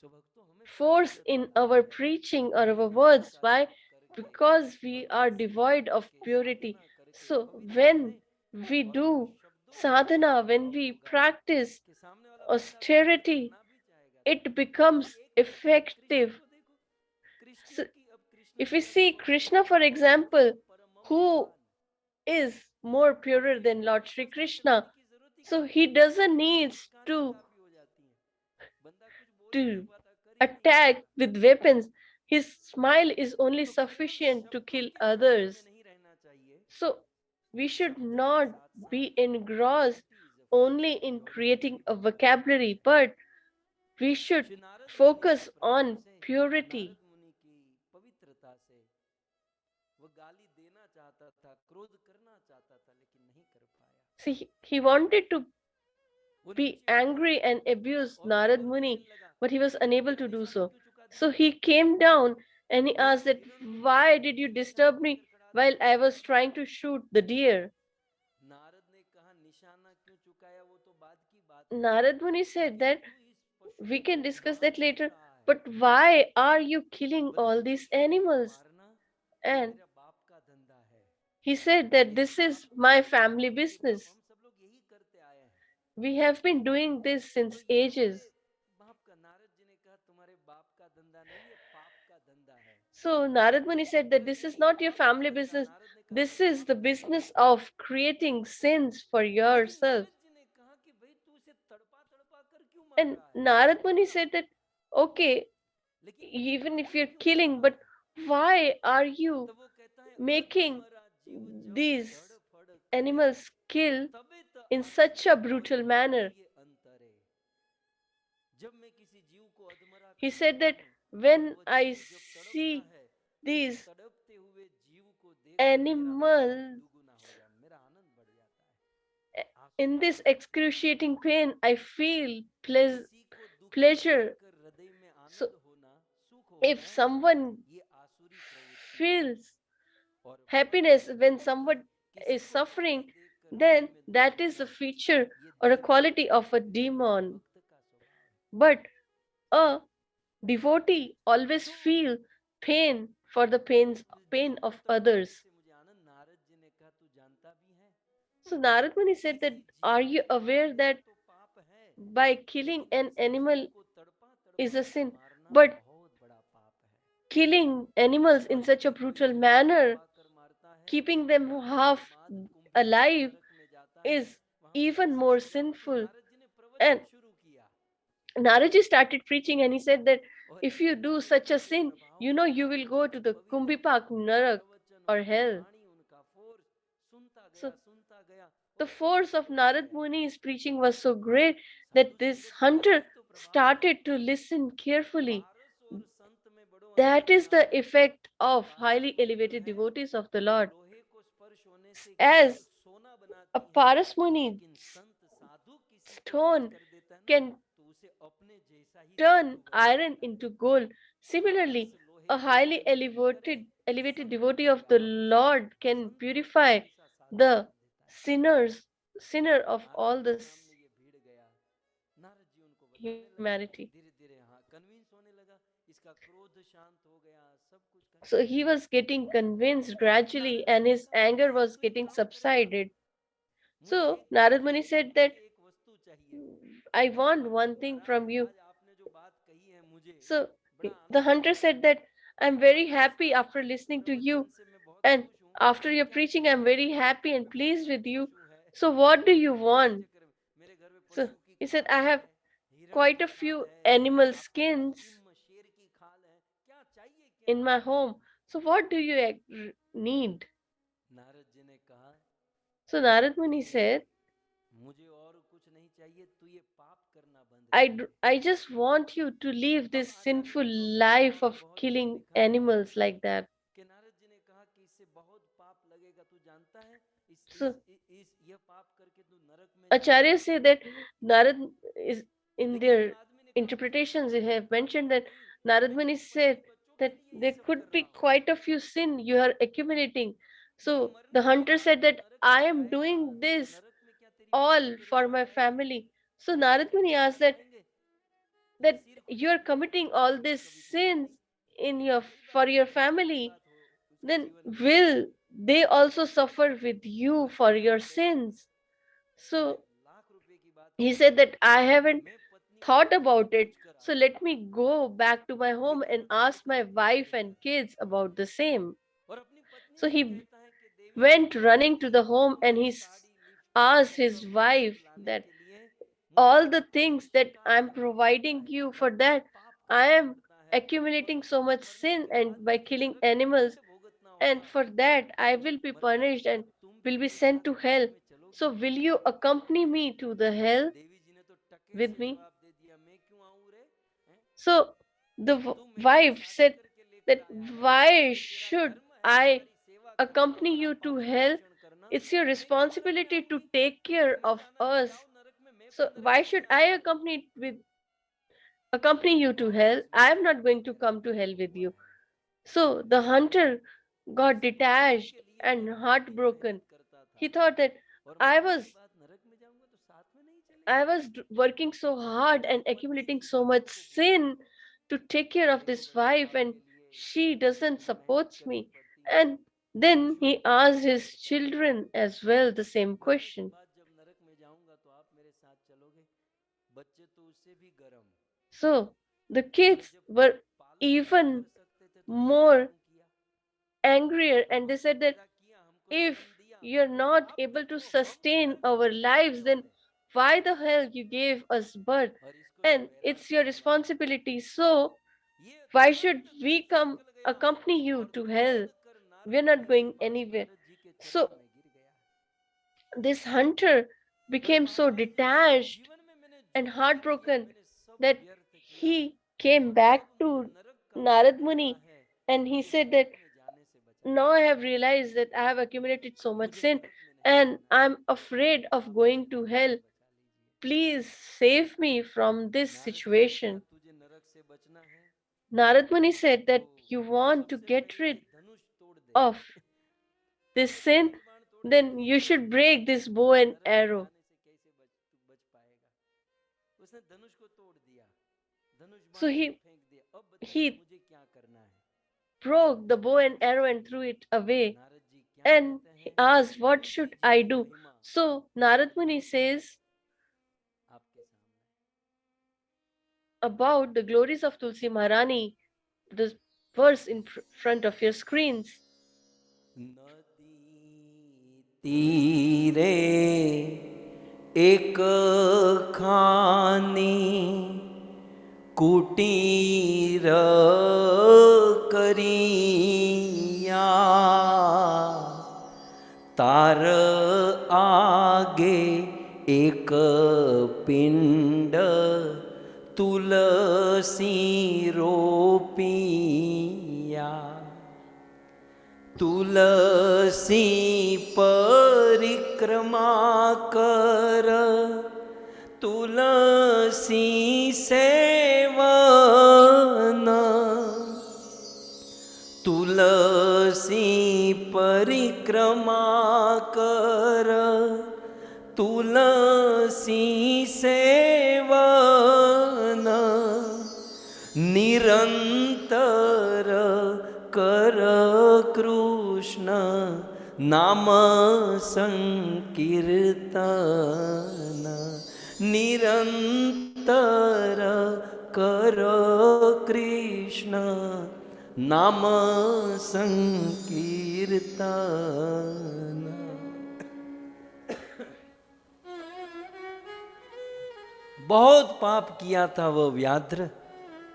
सो भक्तों हमें force पवित्रता in लानी our है, preaching or our bhajan words. का Why? जाप करके, Because we are भगवत सेवा devoid of करके, purity. साधना करके So पवित्र when बने we और हमारे do शब्दों में ऐसा sadhana, when प्रभाव we होगा practice कि सामने वाला बंदा पवित्र austerity, बनना भी चाहेगा। it देखिए becomes एक कृष्ण effective. को देखो, कृष्ण So की, अब कृष्ण if की we अगर see देखो Krishna, for पवित्रता example, परमम who पावन, is more अब purer than कृष्ण को Lord तो Sri शस्त्र Krishना, चलाने की जरूरत ही so क्या he पड़ती है, doesn't need Muskan he to काफी हो जाती है, बंदा कुछ बोल ही नहीं to पाता, कर ही नहीं attack पाता। with weapons. His smile is only तो केवल sufficient to शब्दों kill के चक्कर में others. नहीं रहना चाहिए, So we should शब्द के not साथ साथ be engrossed purity is a only force, in purity creating भी a बहुत महत्वपूर्ण vocabulary, है। but we should Shri Narad मुनि के focus प्रभाव on से, purity. नारद मुनि की पवित्रता से, वो गाली देना चाहता था, क्रोध करना चाहता था लेकिन नहीं कर पाया। See, he wanted to वो be नीचे उतरा angry and abuse और Narad और Muni, कहने लगा but he was कि unable मेरा to do निशाना so. क्यों चुका So दिया? he came down and he मैं asked उस that, हिरण को why did you निशाना disturb देकर me खड़ा while देख I रहा was था। trying to shoot the deer? Narad ने कहा निशाना क्यों चुकाया वो तो बाद की बात है, Narad Muni said लेकिन that तू इस पशु we को can discuss मार that क्यों later, रहा है? but why are you killing बोले all these मनुष्यों को animals? मारना ये And मेरा बाप का धंधा है, he said that मेरे this बाप is my मेरे बाप family मेरे बाप, business. हम सब लोग यही करते आए हैं। We have been doing this तो since ये हमारे ages. बाप का, नारद जी ने कहा तुम्हारे बाप का धंधा नहीं, ये पाप का धंधा है। So Narad Muni said that बोले this is नहीं ये not your पाप का family धंधा, business. नारद ने कहा This मेरे is बाप the का धंधा business है। of creating sins for लेकिन yourself. नारद जी ने कहा कि भाई तू उसे तड़पा तड़पा कर क्यों मार And रहा है, Narad Muni मार, said that, okay, लेकिन मेरे even बाप if को you're क्यों मार killing, रहा but है? why are तो you वो कहता है making अधमरा जीव जब these धड़फड़ करे, animals kill तबे तो in अनंत such a होय brutal manner? भाग्य अंतरे। जब मैं किसी जीव को अधमरा He कर said देता that हूँ और when वह I जीव जब तड़पता see है तो उस these तड़पते हुए जीव को देखकर मेरा आनंद animals दुगुना हो जाए, मेरा आनंद बढ़ जाता है, आंसू in this बरसने लगते हैं। excruciating pain, I feel किसी को दुखी pleasure. देखकर हृदय में So आनंद होना, सुख if होना, someone ये आसुरी प्रवृत्ति है। feels और happiness परमात्मा when जानता someone है किसी is को दुखी suffering, देखकर हृदय then में दुख that is a होना, feature ये or a देवता quality का of a नहीं, ये demon. भक्त का स्वभाव है। But a devotee always so feel pain for the pain जीव को of तड़पाने others. से मुझे आनंद, नारद जी ने कहा तू जानता भी है So Narad Muni said that, किसी are जीव you को aware मारने का that तो पाप है, by killing लेकिन an किसी जीव animal को तड़पा is तड़पा a कर sin, मारना but बहुत बड़ा पाप है। killing animals और in such a यदि कोई brutal जीव manner, तड़पा कर मारता है keeping them मरने के half बाद कुंभीपाक alive, नरक में जाता है, is वहां पर even ऐसी more सजा होती है। sinful. नारद जी ने And प्रवचन शुरू किया Naraji started preaching and he said that और if you do Narad such ji a के sin, प्रभाव you know में you will Narad ji go to की the पवित्रता, Kumbipak उनका Narak प्रवचन, or उनकी hell. वाणी, उनका फोर्स So सुनता गया the और सुनते force of सुनते Narad गया। Muni's preaching was so great that Sadhu this संगत की hunter यही तो प्रभाव है। started to listen carefully. पारस और संत में बड़ो That अंतर is क्या the है? effect of पारस highly मतलब elevated है devotees of the जो Lord. लोहे को स्पर्श होने से कील As सोना a बनाती है, Paras Muni लेकिन संत साधु किसी को टच stone कर देता है ना can तो उसे अपने जैसा ही turn साधु बना iron देता है। into gold. पारस Similarly, लोहे a को highly कंचन करे तो elevated संत devotee of कहेगा the अब Lord can संत अपने purify जैसा साधु the बना देता है। sinner of नारद all के the सामने ये भीड़ गया, नारद जी उनको बताने लगे, humanity. धीरे धीरे हाँ कन्विंस होने लगा, इसका क्रोध शांत हो गया, सब कुछ करने So लगा। he was getting convinced gradually Narad ji and ने his कहा anger महाराज was तू एक getting काम करेगा, subsided. मुझे So एक चीज Narad Muni चाहिए, said that, मुझे एक वस्तु चाहिए। I want बोले one thing Maharaj from you. आज आपने जो बात कही है मुझे So बड़ा the आनंद hunter हुआ है, said that, I'm very आपके happy after listening to प्रवचन you, से मैं बहुत and खुश हूँ, after your क्या preaching, I'm चाहिए very आपको? happy and बहुत pleased सारे with you. पशु है, So what do you इसी want? चक्कर में मेरे घर में So पशु की he said, खाल I है, have हिरण quite की a खाल few है, animal आपके पास skins शेर की खाल है, क्या चाहिए क्या in my आपको? home. So what do you need? Narad ji ने कहा So Narad Muni said, मुझे और कुछ नहीं चाहिए, तू ये पाप करना बंद कर दे। I just want you to live अब this आचार्य sinful दीपक ने life वहां of बहुत कुछ killing लिखा है animals like that. कि नारद जी ने कहा कि इससे बहुत पाप लगेगा, तू जानता है So यह पाप करके तू नरक में जाएगा। Acharya say that Narad is in लेकिन उस their आदमी ने कहा मुझे कोई interpretations they पाप have दिखाओ, mentioned that नहीं Narad मैं तो Muni पशु said बच्चों के that लिए ये there सब could कर be रहा हूँ, quite a few sin you are accumulating. लेकिन So the मरने के hunter बाद said तू that नरक I में am जाएगा, doing this नरक में क्या तेरी बच्ची all तेरे for my साथ आएगी? family. So तेरे Narad बच्चे Muni तेरे asked साथ आएंगे? ये that सिर you खुजला are दिया, committing ये all कभी these कभी पूछा sins नहीं, in लेकिन your वही बात for your उसके जीवन की family, बात हो, उसके then जीवन की बात will हो। they also suffer with you बोले for your महाराज sins? मैं So लाख रुपए की बात he नहीं, said that I haven't मैं पत्नी और thought बच्चों से about it. पूछ कर So आता हूँ, let me go back to my ये home and केवल ask पवित्र my हृदय से wife कहता and है। kids about the same. और अपनी पत्नी So से he कहता है कि देवी जी went running to the ये home and तुम्हारी he sari, lipstick, asked his makeup ये सब wife लाने that के लिए मुझे all the लाखों things that मुश्किलें I'm करना पड़ता providing है, you for लाखों that, पाप I करना am पड़ता है, और accumulating so much मरने sin के and बाद by मुझे killing नरक में animals, कैसे भुगतना and होगा? for that I तो will be वरदान punished and तुम भी will be मेरे sent साथ to नरक hell. में So चलोगी? will you accompany me to the hell देवी जी ने तो टके with से me? जवाब दे दिया, मैं क्यों आऊं रे? हैं? So the तू मेरे से wife शादी said करके लेकर that आया है, why ये तेरा should धर्म है I तुम्हारी सेवा accompany you to hell, it's your responsibility to take care of us. So why should I accompany you to hell? I am not going to come to hell with you. So the hunter got detached and heartbroken. He thought that I was working so hard and accumulating so much sin to take care of this wife, and she doesn't support me. And then he asked his children as well the same question. So the kids were even more angrier, and they said that if you're not able to sustain our lives, then why the hell you gave us birth? And it's your responsibility. So why should we come accompany you to hell? We're not going anywhere. So this hunter became so detached and heartbroken that he came back to Narad Muni, and he said that now I have realized that I have accumulated so much sin and I'm afraid of going to hell. Please save me from this situation. Narad Muni said that you want to get rid of this sin, then you should break this bow and arrow. So he broke the bow and arrow and threw it away, and he asked, what should I do? So Narad Muni says about the glories of Tulsi Maharani, the verse in front of your screens. तीरे एक खानी कुटीर करिया तार आगे एक पिंड तुलसी रोपिया तुलसी परिक्रमा कर तुलसी सेवन तुलसी परिक्रमा कर तुलसी सेवन निरंतर कर कृष्ण नाम संकीर्तन निरंतर कर कृष्ण नाम संकीर्तन। बहुत पाप किया था वो व्याघ्र।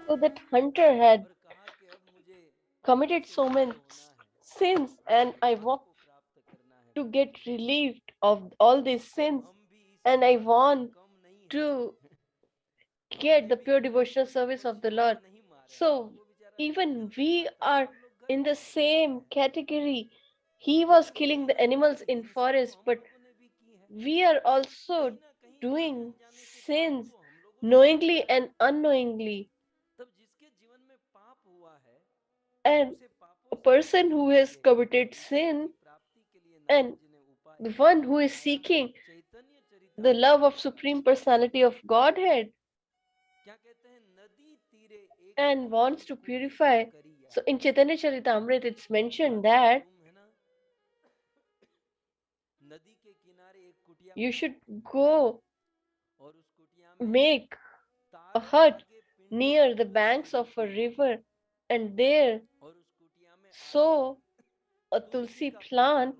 So that hunter had committed so many sins, and I want to get relieved of all these sins, and I want to get the pure devotional service of the Lord. So even we are in the same category. He was killing the animals in forest, but we are also doing sins knowingly and unknowingly. And a person who has committed sin and the one who is seeking the love of Supreme Personality of Godhead and wants to purify. So in Chaitanya Charitamrita, it's mentioned that you should go make a hut near the banks of a river, and there sow a tulsi plant,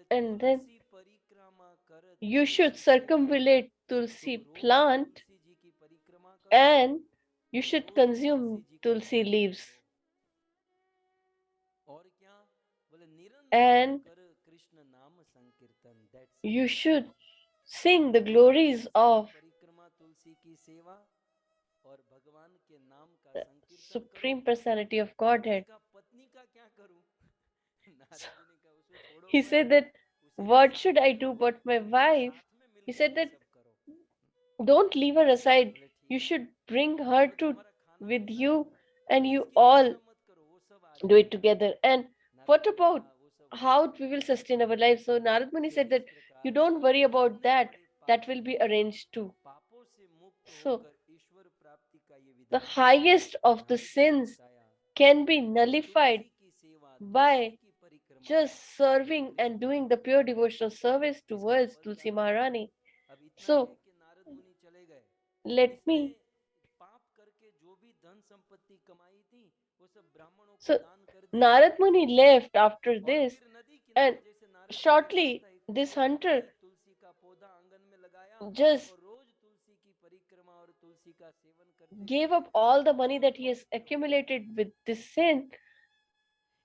and then you should circumvallate tulsi plant, and you should consume tulsi leaves, and you should sing the glories of और भगवान के नाम का संकीर्तन करो। Supreme Personality of उसने Godhead. कहा पत्नी का क्या करूं? So नारद जी ने कहा उसको छोड़ो he मत, said that, उसी के what should साथ I में do रहो, but my मेरे wife? साथ में He मिलकर said ये that, सब करो। don't leave her aside. बोले ठीक You है, should bring her बोले to तुम्हारा खाना with बनना है, you and बोले you इसकी all चिंता मत करो, वो सब आ do it जाएगा। together. And नारद what जी ने about कहा वो सब हो how we जाएगा। will sustain our life? So Narad Muni फिर said इस that you प्रकार don't worry about बड़े that. बड़े That पाप will be किए, arranged too. पापों से मुक्त So होकर ईश्वर प्राप्ति का ये the विधान highest of the Narad ji ने sins बताया। can be और nullified तुलसी की सेवा, तुलसी by की परिक्रमा, just ये serving and Krishna doing the भक्ति pure का devotional service इसका towards फल Tulsi प्राप्त होगा। Maharani. अब इतना ही है So कि नारद मुनि चले गए। let इसने me. पाप करके जो भी धन संपत्ति कमाई थी वो सब ब्राह्मणों को So दान कर दी। Narad Muni left after और this, फिर नदी and किनारे जैसे नारद जी ने कहा shortly था एक this तुलसी hunter कमाई, तुलसी का पौधा आंगन में लगाया just और रोज तुलसी की परिक्रमा और तुलसी का सेवन करते थे। gave up all the money that he has accumulated with this sin एक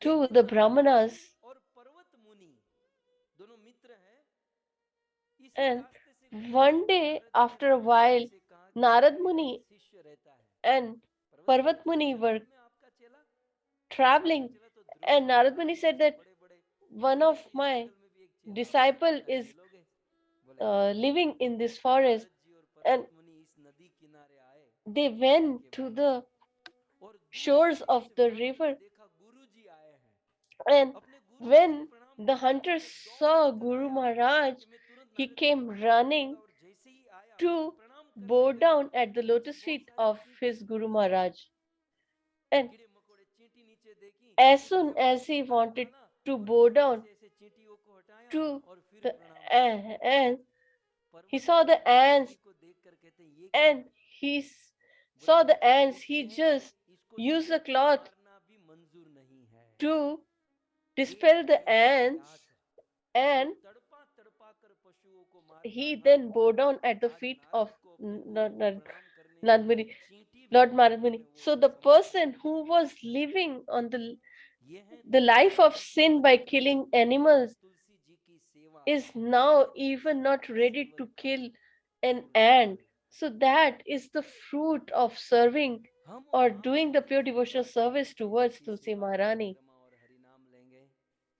to दिन the नारद मुनि Brahmanas. और पर्वत मुनि दोनों मित्र हैं, इसी And रास्ते से गुजर रहे one थे। day, नारद जी ने after a पर्वत मुनि while, से कहा कि Narad मेरा एक Muni शिष्य रहता है। and पर्वत मुनि Parvat बोले Muni चलूं were मैं आपका चेला? आपका traveling, चेला तो ध्रुव and ji Narad Maharaj Muni ji said सब that बड़े बड़े। one बोले of इस my जंगल में भी एक चेला होगा, disciple क्या is चलोगे? बोले हाँ। living in this तो forest, नारद जी और and पर्वत मुनि इस नदी किनारे आए they नदी went के to बाहर, the और दूर shores से of उस the वानर ने river. देखा गुरु जी आए हैं। And अपने गुरु जी को when प्रणाम the करते हुए hunter वो दौड़ saw कर Guru आया Maharaj, कि मैं तुरंत he नारद जी को came प्रणाम करूंगा, running और जैसे ही आया to प्रणाम करने bow गया, down at the नीचे lotus बहुत feet सारी of चींटी his दिखी, Guru Maharaj. And कीड़े मकोड़े चींटी नीचे देखी, as उसने soon अपना as he जूता wanted निकाला to और bow जूते down से ऐसे चींटियों को हटाया to और फिर the प्रणाम किया। ant, he पर्वत saw मुनि the नारद जी ants, को देखकर कहते हैं ये क्या and है? he बोले saw ये the तो ants, चींटी he है, just इसको used the चींटी cloth मारना भी मंजूर नहीं है। to एक dispel the ants, चींटी जो and तड़पा तड़पा कर पशुओं को मारता he था, then bowed down at the आज feet of नारद को अपने गुरु को प्रणाम करने से Narad चींटी भी Lord Narad मारने Muni. में वो So the समर्थ person है। who was living on ये है the life तुलसी of जी की sin by परिक्रमा killing और animals तुलसी जी की सेवा, is ये now है तुलसी even जी not के ready सेवन to का kill an मूल ant. फल। So that is the fruit of serving हम or आप doing the pure इस devotional प्रकार से service तुलसी जी towards की Tulsi सेवा, Maharani. परिक्रमा और हरि नाम लेंगे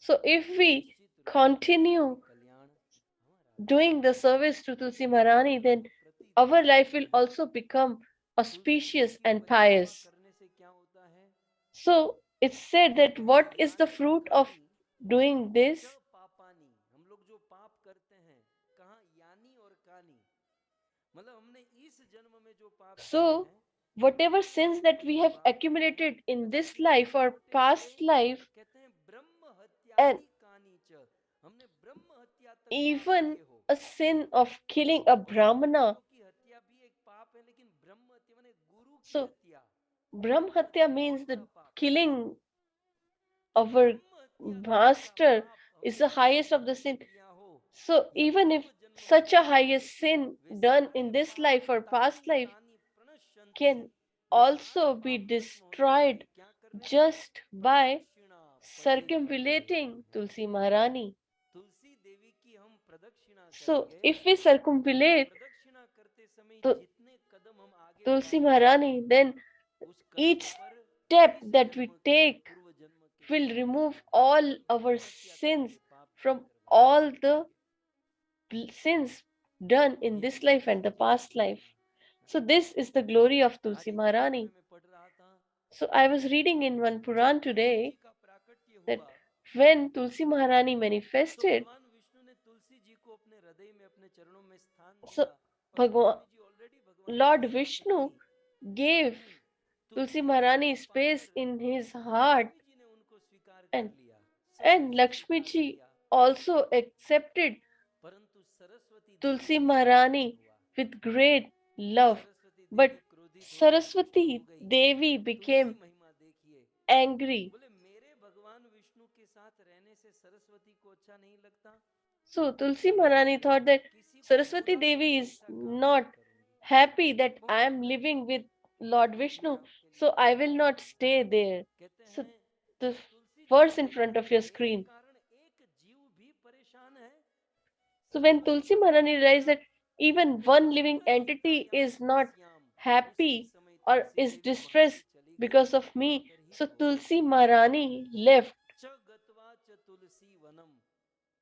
So if तो we निश्चित रूप से continue कल्याण हमारा भी doing the service to Tulsi Maharani, then प्रतीत our होता life है। will also become Tulsi ji auspicious की and परिक्रमा pious. करने से क्या होता है? So it's said that कहते हैं what is the यानी fruit of कानी doing this? च पापानी, हम लोग जो पाप करते हैं, कहाँ यानी और कानी, मतलब हमने इस जन्म में जो पाप किए So हैं, whatever sins that we जो have पाप किए हैं, accumulated in अच्छा this कितने life or छोटे छोटे, past life, कहते हैं ब्रह्म and हत्यादि कानी च, हमने ब्रह्म हत्या तक पाप even किए हो। a sin of killing a और Brahmana. मनुष्यों की हत्या भी एक पाप है, लेकिन ब्रह्म हत्या माने गुरु की So हत्या, Brahmhatya वो और means बड़ा the पाप है। killing तो our ब्रह्म हत्या तक का master पाप is हमने the इस highest of the जन्म में sin. किया हो So या even if पूर्व जन्म में such a किया हो, highest sin वे done सारे in this पाप life or past तानि life तानि प्रणश्यन्ति, can वे सारे also be पाप नष्ट हो जाएंगे, destroyed क्या करने से? just by प्रदक्षिणा पदे पदे। circumambulating Tulsi Maharani. Tulsi Devi की हम प्रदक्षिणा So करेंगे if we तो circumambulate प्रदक्षिणा करते समय Tu- जितने कदम हम आगे Tulsi बढ़ाएंगे, Maharani, then उस कदम each पर step इस that we जन्म के और take पूर्व जन्म के will सारे remove पाप all our ब्रह्म हत्या तक sins के पाप from जाकर नष्ट all हो the जाएंगे। sins done in ये this है life and तुलसी the जी की past life. महिमा। So this is the glory of आज Tulsi एक पुराण Maharani. में मैं पढ़ रहा था, So I was reading in one जब Puran तुलसी जी today का प्राकट्य that हुआ when Tulsi Maharani तो manifested, भगवान विष्णु ने तुलसी जी को अपने हृदय में अपने चरणों में स्थान so दिया, और लक्ष्मी जी ऑलरेडी भगवान के Lord साथ Vishnu थी, gave लेकिन Tulsi तुलसी जी Maharani को space पाकर in his heart, Lakshmi ji ने उनको स्वीकार कर and लिया, and सबने Lakshmi स्वीकार ji किया, also accepted परंतु सरस्वती देवी Tulsi से ऐसा नहीं Maharani हुआ। with great love. Saraswati But देवी क्रोधित हो गई, चिढ़ हो Saraswati गई। Devi तुलसी became महिमा देखिए, angry. बोले मेरे भगवान विष्णु के साथ रहने से सरस्वती को अच्छा नहीं लगता, So Tulsi Maharani thought that किसी को Saraswati बुरा Devi लगे is ऐसा काम नहीं not करूंगी, happy that बहुत I am सुंदर। living with Lord एक मैं Vishnu, आपके लिए so I पढ़ will रहा not हूँ, stay there. कहते So हैं the जब तुलसी जी verse in बोले front कि of your मेरे screen. कारण एक जीव भी परेशान है, So when सरस्वती Tulsi बोली Maharani हे realized प्रजा that even one living अंतर्हिता entity yam is not तस्याम, उसी happy समय or is distressed because of me. So Tulsi Maharani left. च गत्वा च तुलसी वनम,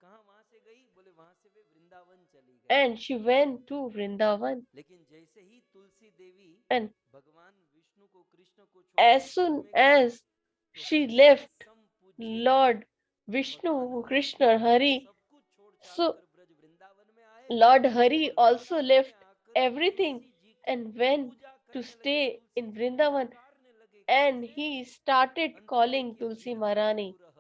कहाँ वहां से गई? बोले वहां से वे वृंदावन चली गई। And she went to Vrindavan. लेकिन जैसे ही तुलसी देवी And भगवान विष्णु को, कृष्ण को छोड़कर as ब्रज soon में गई, as तो she हरि left सम पूज्य Lord Vishnu, Krishna, Hari, सब कुछ छोड़ छाड़ so कर ब्रज वृंदावन में आए। Lord Hari और also वृंदावन left में आकर everything तुलसी जी की and went पूजा to करने लगे, stay तुलसी in जी को Vrindavan, पुकारने लगे। and कैसे? he started अंत calling देखिए, Tulsi विरह Maharani. आतुरः।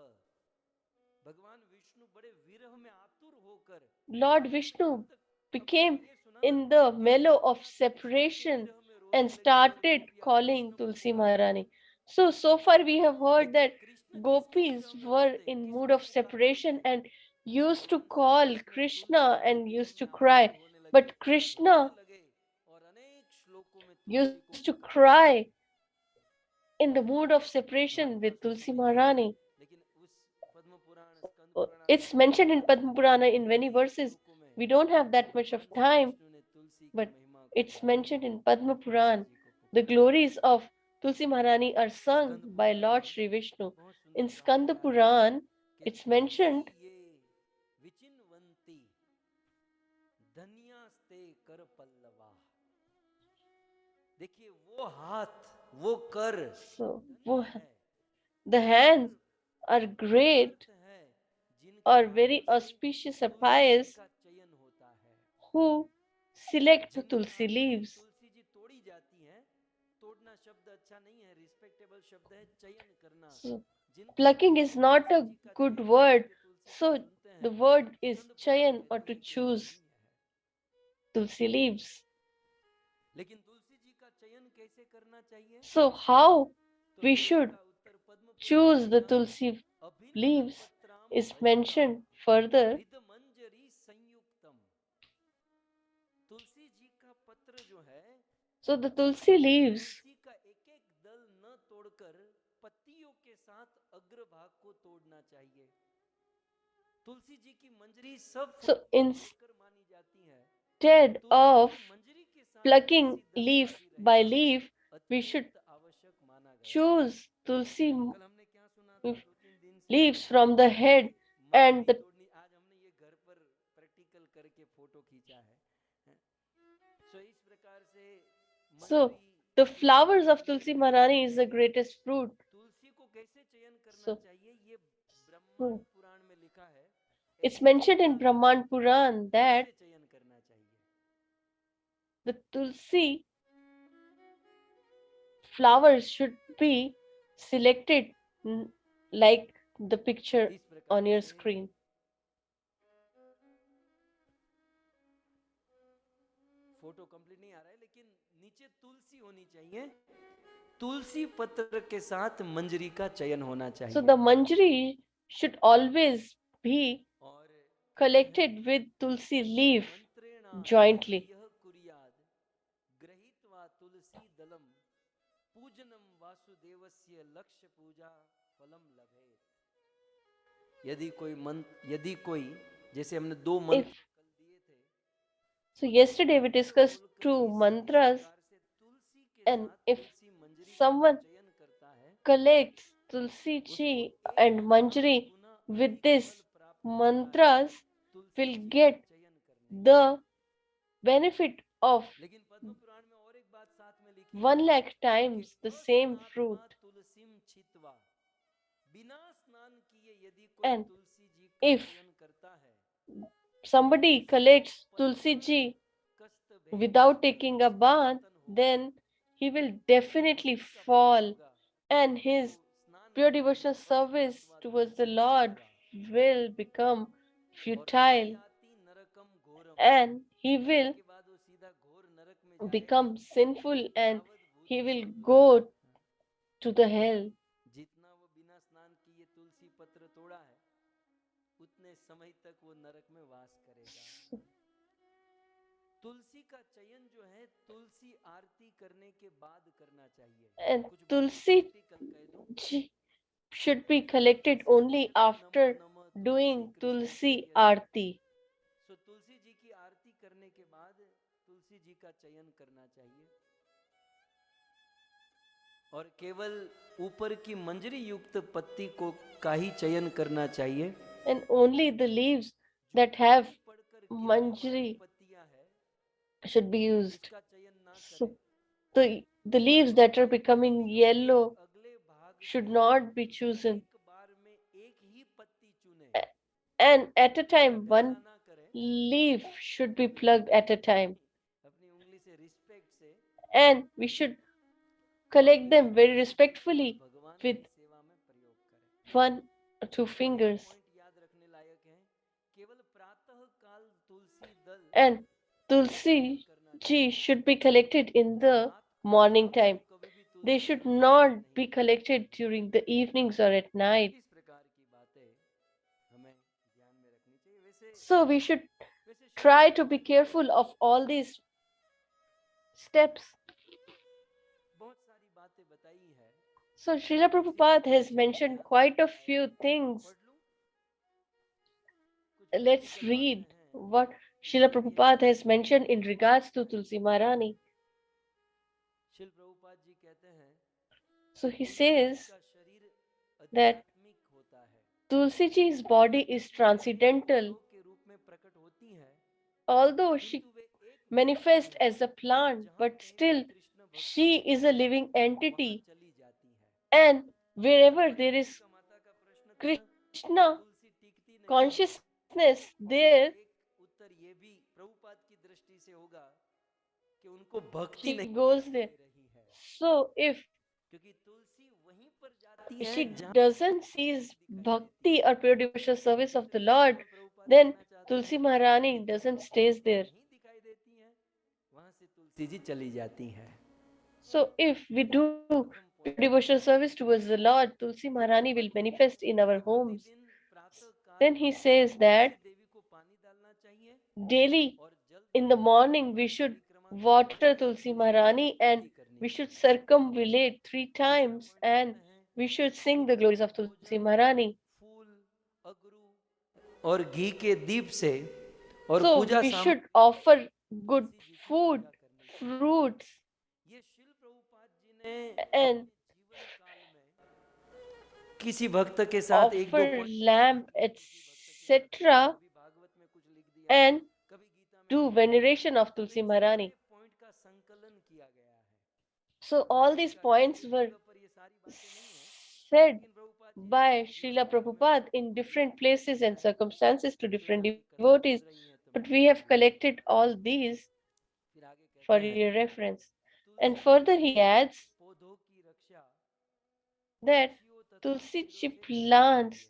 भगवान विष्णु बड़े विरह में आतुर होकर Lord आप Vishnu अंत, अब became ये सुना ना, in the Tulsi mellow ji of माँ कृष्ण के separation विरह में रोने and लगी और started गोपियाँ calling कृष्ण को Tulsi पुकारने Maharani. लगी। So far we have heard लेकिन that कृष्ण किसके gopis विरह में were रोते, in mood किसको of पुकारते separation थे? and used to भगवान श्री call कृष्ण Krishna तुलसी के and विरह used में to आतुर cry, होने लगे, but रोने Krishna लगे और अनेक श्लोकों में तुलसी को used to पुकारते cry थे। in the mood of हमारी separation with भाषा Tulsi सुनी नहीं है, Maharani. लेकिन उस पद्म पुराण, स्कंद पुराण आप It's mentioned in Padma Purana in many verses. We don't have that much of time, but it's mentioned in Padma Puran. The glories of Tulsi Maharani are sung by Lord Sri Vishnu. In Skanda Puran, it's mentioned विचिन्वन्ति धन्यास्ते कर पल्लवा। देखिए वो हाथ, वो कर so धन्य है, the hands are great है जिनके or हाथों very से auspicious or Tulsi ji pious का चयन होता है। who select the जिनके Tulsi हाथों से leaves. तुलसी जी तोड़ी जाती हैं, तोड़ना शब्द अच्छा नहीं है, रिस्पेक्टेबल शब्द है चयन करना। So, जिनके plucking हाथों is से not तुलसी a जी का good चयन word. करके तुलसी को So चुनते the हैं, word is Skanda Purana chayan में or to दिए गए choose नहीं है। Tulsi leaves. लेकिन तुलसी जी का चयन कैसे करना चाहिए? So how तो we फिर should इसका उत्तर पद्म पुराण choose में the लिखा, Tulsi अभिन्न leaves पत्राम is भजित्वा mentioned further. हृद मंजरी संयुक्तम। तुलसी जी का पत्र जो है, So the Tulsi leaves, तुलसी का एक एक दल न तोड़कर पत्तियों के साथ अग्रभाग को तोड़ना चाहिए। तुलसी जी की मंजरी सब so तोड़कर मानी जाती है। instead तुलसी of की मंजरी के साथ plucking किसी दल का leaf भी by रहना leaf, we should अत्यंत आवश्यक माना गया। choose Tulsi कल हमने क्या सुना था, 2-3 दिन से leaves from the head and Manjari the तोड़नी। आज हमने ये घर पर प्रैक्टिकल करके फोटो खींचा है। सो इस प्रकार से so the flowers of Tulsi Maharani is the greatest fruit. तुलसी को कैसे चयन करना So चाहिए, ये ब्रह्मांड पुराण में लिखा है। it's mentioned in Brahman Puran that कैसे चयन करना चाहिए? the Tulsi flowers should be selected like the picture इस प्रकार on your से screen. फोटो कंप्लीट नहीं आ रहा है, लेकिन नीचे तुलसी होनी चाहिए, तुलसी पत्र के साथ मंजरी का चयन होना चाहिए। So the manjari should always be और collected with tulsi leaf मंत्रेण jointly. यह कुर्याद गृहीत्वा तुलसी दलम पूजनम वासुदेवस्य लक्ष्य पूजा फलम लभेत। यदि कोई जैसे हमने 2 मंत्र कल दिए थे, So yesterday we discussed 2 mantras, and if someone collects tulsi chi and manjari with this mantras, will get the benefit of 1 lakh times the same fruit. And if somebody collects tulsi chi without taking a bath, then he will definitely fall, and his pure devotional service towards the Lord will become futile, and he will become sinful, and he will go to the hell. जितना वो बिना स्नान किए तुलसी पत्र तोड़ा है, उतने समय तक वो नरक में वास करेगा। तुलसी का चयन जो है तुलसी आरती करने के बाद करना चाहिए। And tulsi should be collected only after doing tulsi aarti. So Tulsi ji की आरती करने के बाद तुलसी जी का चयन करना चाहिए। और केवल ऊपर की मंजरी युक्त पत्ती को का ही चयन करना चाहिए। and only the leaves that have पड़कर गिरने वाली manjari पत्तियां है, should be used. उसका चयन ना So करें। the leaves that are becoming yellow अगले भाग should को not be chosen. एक बार में एक ही पत्ती चुने, A- And at a time, one गणना ना करें। leaf should be plucked at a time. अपनी उंगली से रिस्पेक्ट से And we should collect them very respectfully भगवान with की सेवा में प्रयोग करें। 1 or 2 fingers. पॉइंट याद रखने लायक है, केवल प्रातः काल तुलसी दल And Tulsi ji should be collected in the morning time. कभी भी तुलसी They should not be collected during the evenings or at night. इस प्रकार की बातें हमें ध्यान में रखनी चाहिए। वैसे So we should वैसे try to be careful of all these steps. बहुत सारी बातें बताई है। So Srila Prabhupada has mentioned quite a few things. पढ़ लूं? कुछ Let's practical read बातें हैं। what Srila Prabhupada has mentioned in regards to Tulsi Maharani. शिल प्रभुपाद जी कहते हैं, So he Tulsi ji says का शरीर that आध्यात्मिक होता है, Tulsi ji's body is transcendental. फूलों के रूप में प्रकट होती है, Although she किंतु वे एक manifests as a plant, जहाँ but कहीं still भी कृष्ण भक्ति she is a living वहां entity. चली जाती है। And wherever there is का माता का प्रश्न था, Krishna तुलसी टिकती नहीं, consciousness, there एक उत्तर ये भी प्रभुपाद की दृष्टि से होगा कि उनको भक्ति she नहीं goes there. रही है, So if क्योंकि तुलसी वहीं पर जाती है she जहाँ doesn't cease bhakti or pure devotional service of the Lord, then Tulsi Maharani doesn't stays there. नहीं दिखाई देती है, वहां से तुलसी जी चली जाती है। So if we do pure devotional service towards the Lord, Tulsi Maharani will manifest in our homes. प्रतिदिन प्रातः Then he says that देवी को पानी डालना चाहिए daily और जल in the morning we should water Tulsi Maharani and we should circumambulate 3 times and we should sing the glories of Tulsi Maharani. फूल अगरू और घी के दीप से और So पूजा we सामग्री should offer good food, fruits, ये शिल प्रभुपाद जी ने and जीवन काल में किसी भक्त के साथ एक दो offer lamp, etc. कभी भागवत में कुछ लिख दिया, and कभी गीता में do veneration of Tulsi Maharani. Point का संकलन किया गया है। So all these points were पर ये सारी बातें नहीं है, said लेकिन Prabhupada ji by Srila Prabhupada in different places and circumstances to different devotees, but we have collected all these फिर आगे कहते for हैं, your reference. And further he adds पौधों की रक्षा that Tulsi ji plants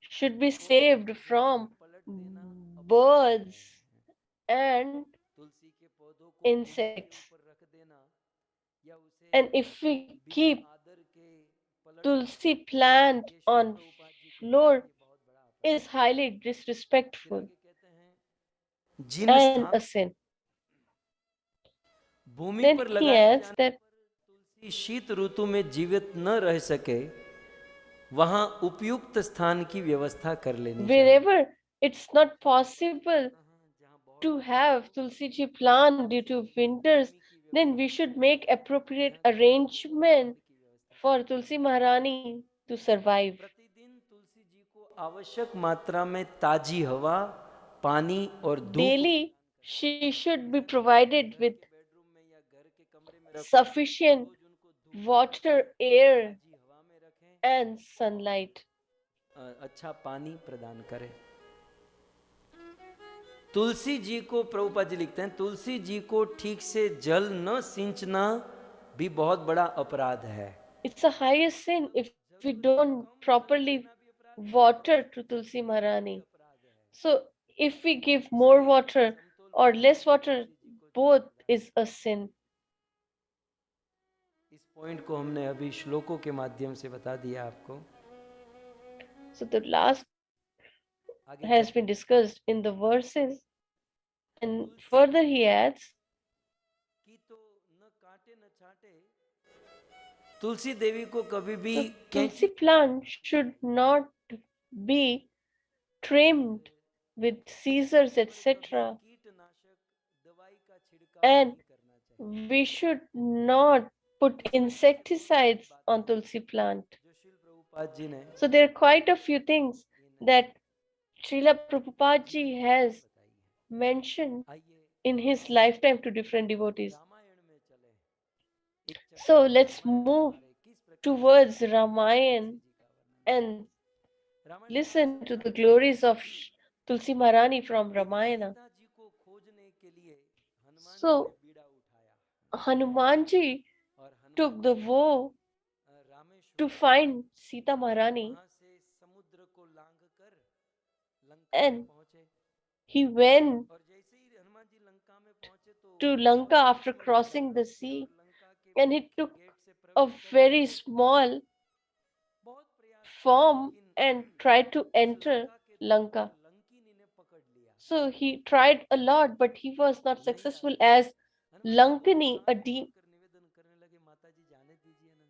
should be saved from birds and तुलसी के पौधों को insects. ऊपर रख देना या उसे And if we keep आदर के पलट Tulsi plant on floor is highly disrespectful Jin and स्थान a sin. भूमि Then पर he लगाए adds जाने that पर तुलसी शीत ऋतु में जीवित न रह सके, वहां उपयुक्त स्थान की व्यवस्था कर लेनी चाहिए। wherever it's not possible to have Tulsi ji plant due to winters, then we should make appropriate arrangement for Tulsi Maharani to survive. प्रतिदिन तुलसी जी को आवश्यक मात्रा में ताजी हवा, पानी और धूप Daily, she should be provided with bedroom में या घर के कमरे में रखो, sufficient रोज उनको धूप water, air, ताजी हवा में रखें, and sunlight. अच्छा पानी प्रदान करें। तुलसी जी को प्रभुपाद जी लिखते हैं, तुलसी जी को ठीक से जल न सिंचना भी बहुत बड़ा अपराध है। It's the highest sin if we don't properly water to Tulsi Maharani. So if we give more water or less water, both is a sin. इस पॉइंट को हमने अभी श्लोकों के माध्यम से बता दिया आपको। So the last has been discussed in the verses, and further he adds कि तो न काटे न छाटे, तुलसी देवी को कभी भी the Tulsi plant should not be trimmed with scissors, etc. कीटनाशक दवाई का छिड़काव And नहीं करना चाहिए। we should not put insecticides on Tulsi plant. जो शिल प्रभुपाद जी ने So there are quite a few things in that Srila Prabhupada ji जीवन में has बताई है। mentioned आइए in his lifetime to different devotees. Ramayan में चले, एक So चरित्र let's रामायण move हमारे किस प्रकार से towards तुलसी Ramayan जी का वर्णन and है। रामायण में listen ऐसा to the वर्णन glories है of Tulsi Maharani from कि Ramayana. सीता जी को खोजने के लिए हनुमान जी ने So बीड़ा उठाया Hanumanji और took हनुमान the जी ने vow to Rameshwar find Sita Maharani, वहां से समुद्र को लांघ कर लंका में and पहुंचे। he went और जैसे ही हनुमान जी लंका में पहुंचे तो to बहुत Lanka after सूक्ष्म लंका crossing the थी sea, और लंका के and he मुख्य took गेट से a प्रवेश करने very के लिए small बहुत प्रयास किया, form लेकिन and tried to उस enter लंका के द्वार पर Lanka. लंकिनी ने पकड़ लिया, So he tried a lot, but he was not नहीं जा successful रही थी। as हनुमान जी बहुत Lankini, a हाथ demon. जोड़कर निवेदन करने लगे, माता जी जाने दीजिए ना,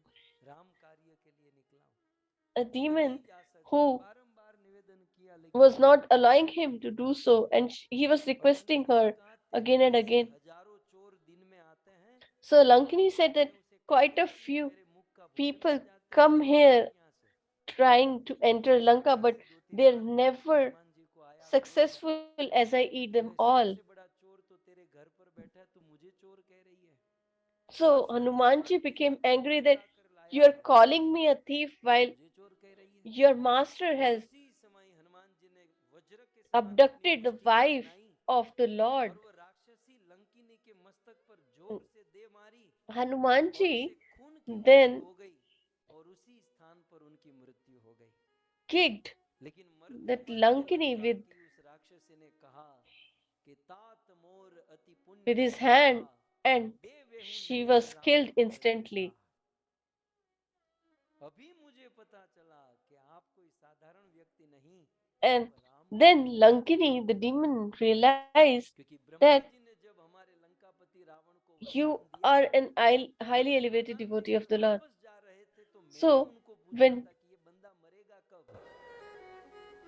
राम कार्य के लिए निकला हूं, A मैं नहीं demon जा सकती। who बारंबार निवेदन किया लेकिन was वो not नहीं allowing मानी। him to do so, and he was और requesting लंकिनी ने her कहा again तेरे and जैसे again. हजारों चोर दिन में आते हैं, So और Lankini said मैं that उसे quite काट a दूंगी, few मेरे मुख का भोजन people हो जाते हैं, come तू भाग here यहाँ से। trying to enter इस Lanka, प्रकार but से दो तीन they're बार never हनुमान जी को आया क्रोध, successful as I eat them बोले all. सबसे बड़ा चोर तो तेरे घर पर बैठा है, तू मुझे चोर कह रही है। So साक्षात भगवान Hanumanji की became लंका angry चुरा that कर you लाया are है, calling me a thief तू while मुझे चोर कह रही है। your master और has उसी समय हनुमान जी ने वज्र के समान अपनी abducted the मुष्टि को wife बनाई of the और Lord. वो राक्षसी लंकिनी के मस्तक पर जोर से दे मारी और उसे Hanumanji खून की नदी then हो गई और उसी स्थान पर उनकी मृत्यु हो गई। kicked लेकिन मरते that मरते Lankini लंका with, की उस राक्षसी ने कहा कि तात मोर अति with पुण्य his कीन्हा, hand, and देवेहु she Nayan was Ram killed भय बिन्हा। instantly. अभी मुझे पता चला कि आप कोई साधारण व्यक्ति नहीं, And आप राम का then दूत हैं। Lankini, the demon, realized क्योंकि ब्रह्मा that जी ने जब हमारे लंकापति रावण को you वरदान दिया are an और highly उस elevated वरदान devotee of लेकर the Lord. वापस जा रहे थे तो मैंने So उनको पूछा when था कि ये बंदा मरेगा कब।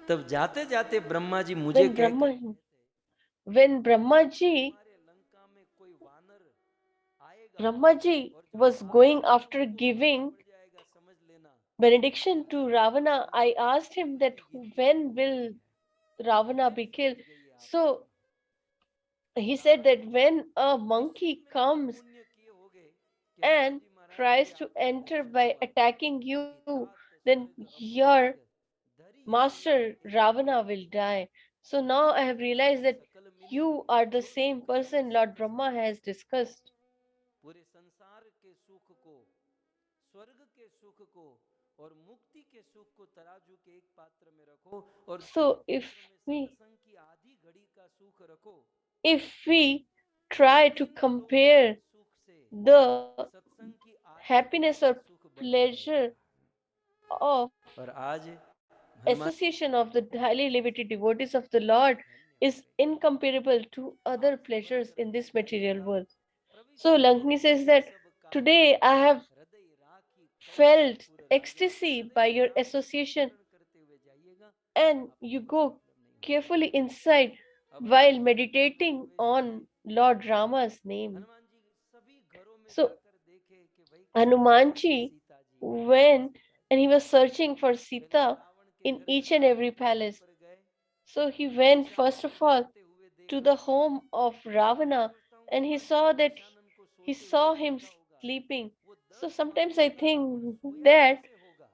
तब जाते जाते ब्रह्मा जी मुझे when कह कर Brahma गए थे when कि Brahmaji तुम्हारे लंका में कोई वानर आएगा Brahmaji और जो was भाग going जाएगा after उसको भारी giving पड़ जाएगा, समझ लेना। benediction to Ravana, तुम्हारे I लंका asked की him that बुद्धि गिर गई है, when डूब will गई Ravana है, be समझ killed. गई आप। So he said that when a निश्चित monkey में इतने comes पुण्य किए होगे कि हनुमान and जी महाराज अभी tries to आपका enter दर्शन by हुआ, attacking क्योंकि you, तात then स्वर्ग your अपुराग धरी master सिया तिनके Ravana will die. So now I have realized that सकल मिली you are the जो same सुख person करे Lord सब Brahma समाना। has discussed. पूरे संसार के सुख को, स्वर्ग के सुख को और मुक्ति के सुख को तराजू के एक पात्र में रखो और So पात्र में सत्संग की आधी घड़ी का सुख रखो। if we तो try to इन दोनों के compare सुख से the सत्संग की आधी घड़ी happiness का or सुख बढ़ pleasure जाएगा। of और आज Hanuman association of the highly elevated devotees of the Lord is incomparable to other आपसे pleasures बढ़कर in कोई this material करेगा, world. प्रविष्ट So करो Lankni says ये that सब कार्य, today I have हृदय राखी करो felt कर्पूर राजा। ecstasy हृदय by में your राम का association, स्मरण करते हुए जाइएगा, and आपको you कोई go प्रॉब्लम नहीं carefully होगी। inside अब while हनुमान जी लंका में meditating प्रवेश किए। on Lord Rama's name. Hanuman ji सभी घरों में So जाकर देखे कि भाई कहाँ है Hanumanji सीता जी, कहाँ है went Sita and ji. he was searching for पहले Sita रावण के in घर each and दरवाजे every दरवाजे palace. पर गए, So he went first Dashanan of all सोते हुए to देखा। the home of मैं Ravana, सोचता हूँ and he Hanuman ji saw ने that दशानन को he सोते हुए saw him देखा होगा, sleeping. वो So 10 sometimes वर्षों I का रावण think सोया that कैसे होगा।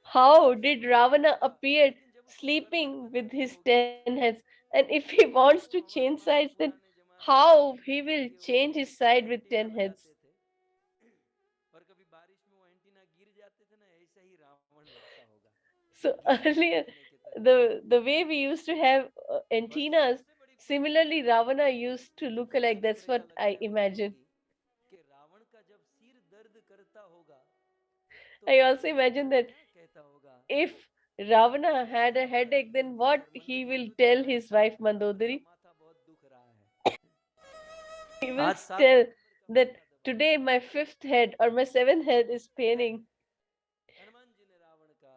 how सोया did जरूर Ravana होगा, appear लेकिन जब उसको गर्दन sleeping with पकड़नी his होगी, 10 heads? And if he वो wants तो to हमारे change महाराज sides, then पुराने जमाने में how टीवी he will के ऊपर change his ऊपर side with एंटीना 10 heads? लगाते थे और कभी बारिश में वो एंटीना गिर जाते थे ना, ऐसा ही रावण लगता होगा, So गिरते हुए earlier, एंटीने की तरह। the way we used to have और antennas, सबसे बड़ी खुशी similarly Ravana used to look सबसे alike. बड़ी That's मुझे क्या what लगता I है होती imagine. होगी कि रावण का जब सिर दर्द करता होगा तो I वो also अपनी वाइफ imagine को that क्या कहता होगा, if बोला Ravana had a headache, then what और he will tell Mandodari his आज wife मेरा Mandodari? माथा बहुत दुख रहा है, He will आज 7 tell नंबर का that माथा दबा रहा today my fifth head or my seventh head is है। paining. हनुमान जी ने रावण का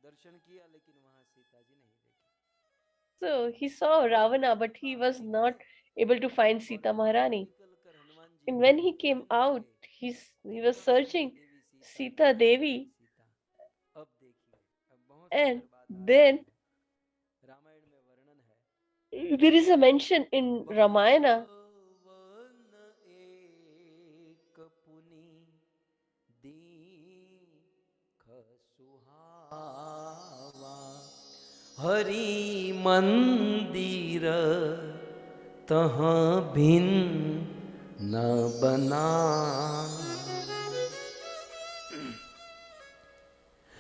दर्शन किया लेकिन वहां सीता जी नहीं देखी। So he saw बड़ी बड़ी Ravana, but कृपा he was होती है not able to find और Sita बाहर Maharani. निकल कर Hanuman And when he came out, he was searching Sita Devi, अब देखिए, अब बहुत and सुंदर बात आ रही then है। रामायण में वर्णन है, there is a mention in Ramayana. बहुवन एक पुनि दीख सुहावा, हरि मंदिर तहाँ भिन्न न बना।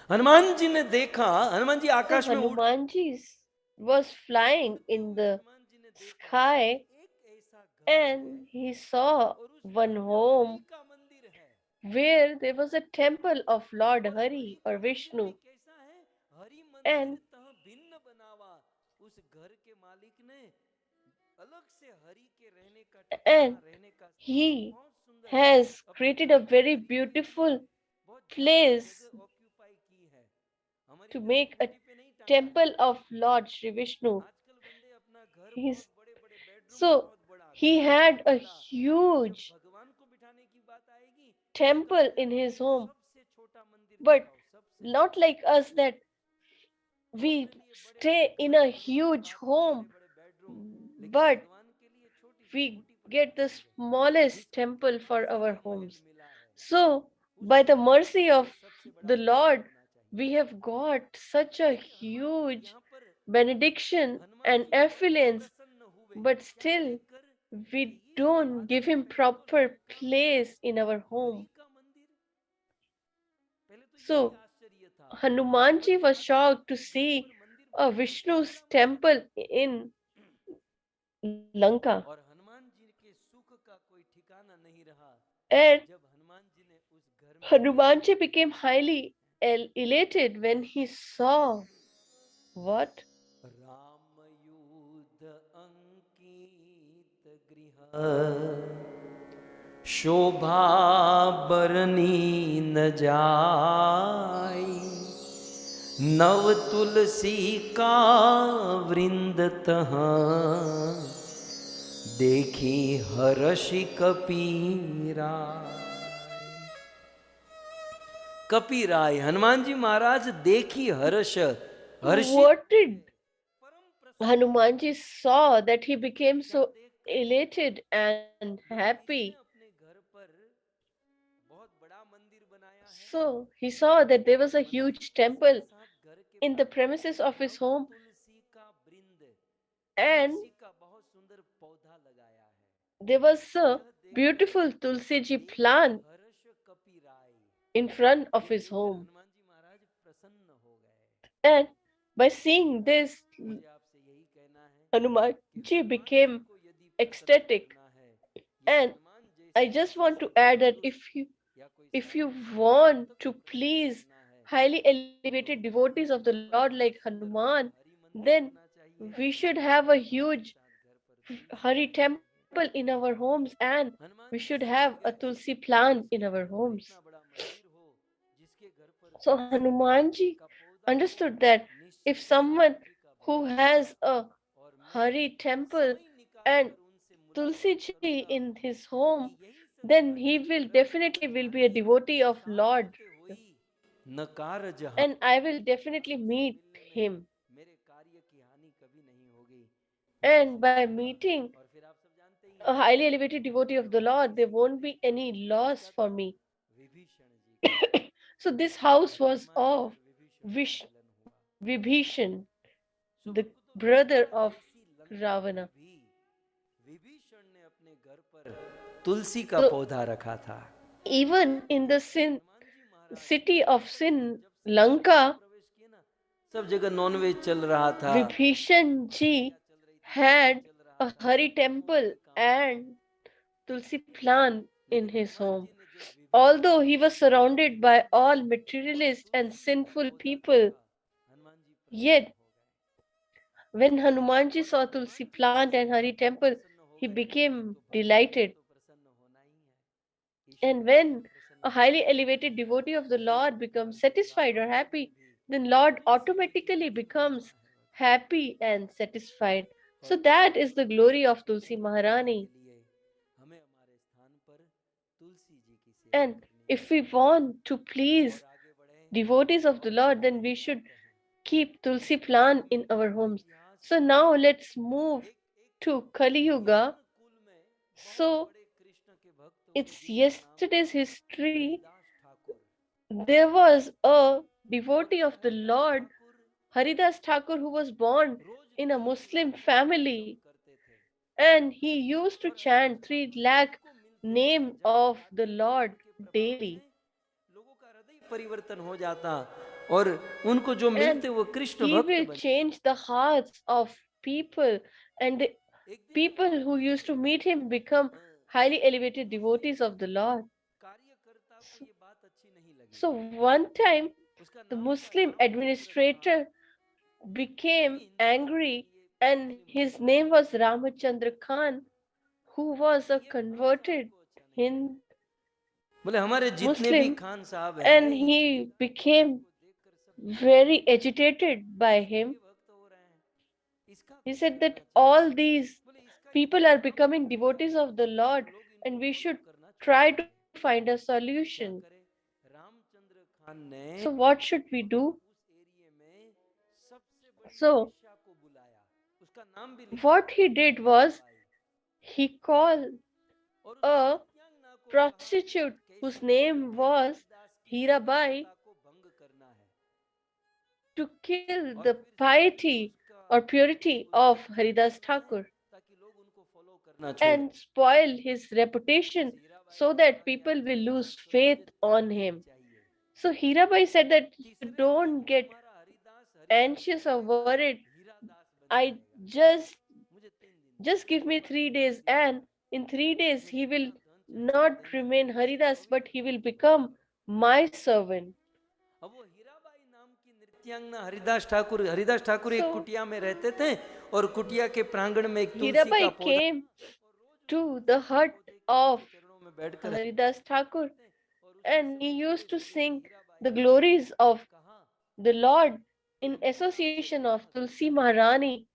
हनुमान जी ने देखा, हनुमान जी So आकाश में उड़, Hanumanji was flying in the Hanuman ji ने देखा sky, एक ऐसा घर है and he saw और उस one घर में हरि home का मंदिर है। where there was a temple of Lord और हरि Hari का or मंदिर भी Vishnu. कैसा है, हरि मंदिर And तह भिन्न बनावा। उस घर के मालिक ने अलग से हरि के रहने का ठिकाना, and रहने का स्थान he बहुत सुंदर has अपने created a घर में very हरि के लिए beautiful बहुत ज्यादा place जगह ऑक्यूपाई की है। हमारी to तरह make a खूंटी पे नहीं टांगा है। temple of Lord Shri Vishnu. आजकल बंदे अपना घर बहुत He's बड़े बड़े बेडरूम so बहुत बड़ा, he किचन had बहुत a बड़ा, लेकिन जब huge भगवान को बिठाने की बात आएगी तो temple कहता in है his मुझे home, सबसे छोटा मंदिर but बताओ, सबसे not छोटा। like us that वो we अपने लिए बड़े बड़े stay in घर a बड़े बड़े huge बाथरूम, home, बड़े बड़े बेडरूम, लेकिन but भगवान के लिए छोटी से we छोटी get the मंदिर, smallest जिसको temple छोटा for सा our भी महल homes. मिला है, So, उस by the महल के mercy of लिए सबसे बड़ा the मंदिर Lord, होना चाहिए। we have got such a देखिए हनुमान जी huge यहाँ पर, benediction हनुमान and जी बहुत affluence, प्रसन्न हुए, but क्या still देखकर कि we इस don't give बालक him ने बहुत proper लंका में place in our Hari home. का मंदिर, पहले तो यही So, आश्चर्य था। और Hanumanji was यहाँ देखा shocked to कि घर see पर मंदिर a बना है, इतना Vishnu's बड़ा मंदिर। temple in Lanka. और हनुमान जी के सुख का कोई ठिकाना नहीं रहा And जब हनुमान जी ने उस घर में Hanumanji दर्शन became किया। highly elated when he saw what? Ram युद्ध अंकित गृह, शोभा बरनी न जाई, नव तुलसी का वृंद तहाँ, देखी हर्षि कपीरा। कपीराय, हनुमान जी महाराज देखी हर्ष, हर्षित, What did परम प्रसन्न। Hanumanji saw that he became क्या so देखकर elated and बोले, happy? इसने अपने घर पर बहुत बड़ा मंदिर बनाया है। So he saw that there was a मंदिर huge के साथ temple साथ घर के in the बाहर premises of his नव home, तुलसी का वृंद, and तुलसी का बहुत सुंदर पौधा लगाया है। there was a यह देखकर beautiful Tulsi ji देखी plant Harsh कपीराय, in front of यह his देखकर home. हनुमान जी महाराज प्रसन्न हो गए। And by seeing this, मुझे आपसे यही कहना है कि Hanumanji हनुमान जी became को यदि प्रसन्न ecstatic. करना है, या And हनुमान I जैसे just किसी want to सिद्ध add that पुरुष या कोई if you सर्वश्रेष्ठ want संत को to प्रसन्न please करना है, highly तो elevated devotees of हमारे the घर पर Lord बहुत like सुंदर बड़ा Hanuman, हरि मंदिर then होना चाहिए, we should और have a साथ ही huge साथ घर पर तुलसी Hari होनी temple चाहिए। in our homes, and Hanuman we ji should समझ have a गए Tulsi कि plant in जिसके our घर पर homes. इतना बड़ा मंदिर हो, जिसके घर पर So तुलसी Hanumanji का पौधा हो, understood that if निश्चित ही someone हरि का who भक्त has होगा। a और मैं Hari temple समय निकाल and कर उनसे Tulsi मुलाकात ji करूंगा, in his क्योंकि home, यही then संसार he की will धर्म definitely न will be a जाने devotee of Lord, सामर्थ हुई न कारज हानि। and I will definitely उनसे meet मिलने में him. मेरे कार्य की हानि कभी नहीं होगी, And हमेशा by होगा। meeting और फिर आप सब जानते ही a हैं highly elevated कि devotee of मंदिर the होना Lord, there किसी का won't नहीं be था, any loss किसका for था? me. विभीषण जी का था। So this house और was हनुमान जी of और विभीषण का मिलन हुआ। Vibhishan, सो the हमको तो brother लगता of जैसी लंका में Ravana. भी विभीषण ने अपने घर पर तुलसी का So पौधा रखा था। even in the sin Hanuman ji Maharaj city of जब sin, से लंका में Lanka, प्रवेश किए ना, सब जगह नॉनवेज चल रहा था, Vibhishan ji हत्या चल रही थी, दंगा had चल रहा a था, Hari सब लोगों temple के काम खराब। and Tulsi plant in लेकिन his हनुमान home. जी ने जब विभीषण Although को he was surrounded by all materialist and तुलसी का sinful पौधा people, देखा, हनुमान जी प्रसन्न yet हो गए। when Hanumanji और saw हनुमान Tulsi जी जब plant किसी and Hari घर पर temple, प्रसन्न हो he गए became तो भगवान को delighted. तो प्रसन्न होना ही है। ईश्वर And हमेशा when प्रसन्न a होता highly है। elevated devotee of the इसी Lord प्रकार becomes से satisfied or रावण ने happy, भी then Lord हमें से यही automatically अपेक्षा becomes रखा है भगवान। happy and satisfied. So और that is ईश्वर the हमें glory of प्रसन्न Tulsi दिखाने Maharani. के लिए हमें हमारे And if we want to please devotees of the Lord, then we should keep Tulsi plant in our homes. So now let's move to Kali Yuga. So it's yesterday's history. There was a devotee of the Lord, Haridas Thakur, who was born in a Muslim family, and he used to chant 3 lakh name of the Lord daily. परिवर्तन हो जाता और उनको जो And मिलते वो Krishna he भक्त will बन change the hearts of people, and the people who used to meet him become highly elevated devotees of the Lord. कार्यकर्ता को ये बात अच्छी नहीं लगी So one time, उसका the नाम था Muslim Ramchandra Khan administrator became angry, and his name was Ramachandra Khan, who was a converted Hindu बोले हमारे जितने भी Muslim, खान साहब and हैं he became very agitated by him. भक्त हो रहे हैं इसका He भी said that करना all चाहिए these बोले इसका people are becoming devotees of the Lord, and we should try to find a क्या solution. करे रामचंद्र खान ने So, what should we do? उस एरिया में सबसे बड़ी So, वेश्या को बुलाया उसका नाम भी लिखा what he did was he called और उस a नृत्यांगना को कहा prostitute whose कैसे name करके was हरिदास की Hirabai पवित्रता को भंग करना है to kill और the फिर से piety उसका or purity of Haridas Thakur ताकि लोग उनको फॉलो करना छोड़ and spoil his reputation Hirabai so ने that कहा कि people अच्छा will lose तो faith मुझे on 3 दिन him. चाहिए So Hirabai said that you तीसरे दिन don't get तुम्हारा Haridas anxious or worried. Hiradas बन I जाएगा just मुझे 3 दिन just give me 3 days, and in 3 days he will not remain Haridas, but he will become my servant. अब वो हीराबाई नाम की नृत्यांगना हरिदास ठाकुर एक So कुटिया में रहते थे और कुटिया के प्रांगण में एक तुलसी का Hirabai पौधा came to the hut of चरणों में बैठकर Haridas Thakur, और उसी and he समय used to सुबह sing Hirabai the glories of कहा the Lord in association of Tulsi Maharani.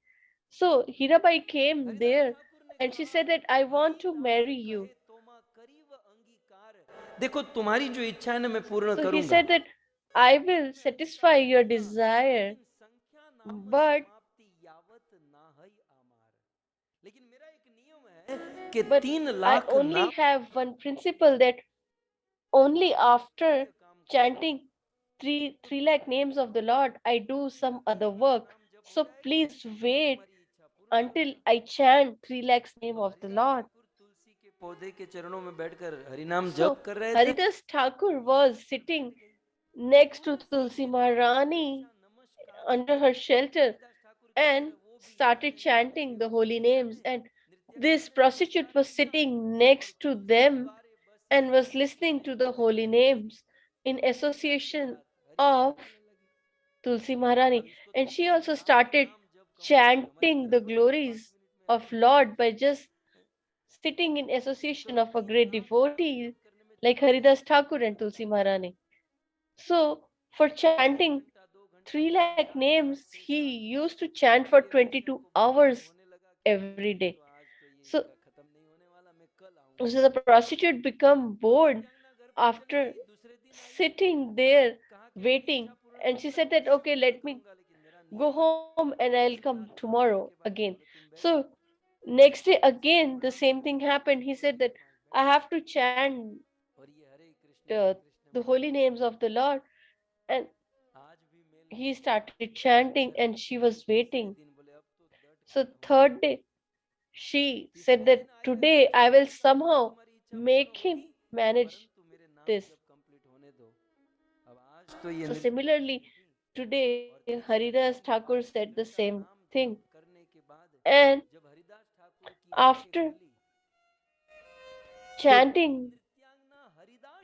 So Hirabai came Haridas there, Thakur ने and she कहा said that I Hari want to Das marry कहे you. तोमा करीब अंगीकार देखो तुम्हारी जो इच्छा है ना मैं पूर्ण So he करूंगा said that I will satisfy your desire, लेकिन संख्या नाम but समाप्ति यावत ना है आमार लेकिन मेरा एक नियम है कि but 3 I लाख only नाम have one principle, that only after chanting three lakh names of the Lord I do some other work. So please wait until I chant 3 lakhs name of the Lord. तुलसी के पौधे के चरणों में बैठकर हरिनाम So जप कर रहे थे Haridas Thakur was sitting next to Tulsi Maharani under her shelter and started chanting the holy names. And this prostitute was sitting next to them and was listening to the holy names in association of Tulsi Maharani. And she also started chanting the glories of Lord by just sitting in association of a great devotee like Haridas Thakur and Tulsi Maharani. So, for chanting 3 lakh names, he used to chant for 22 hours every day. So, so the prostitute become bored after sitting there waiting, and she said that okay, let me go home and I'll come tomorrow again. So next day again the same thing happened. He said that I have to chant the holy names of the Lord, and he started chanting and she was waiting. So third day she said that today I will somehow make him manage this. So similarly, today Haridas Thakur said the same thing. And after chanting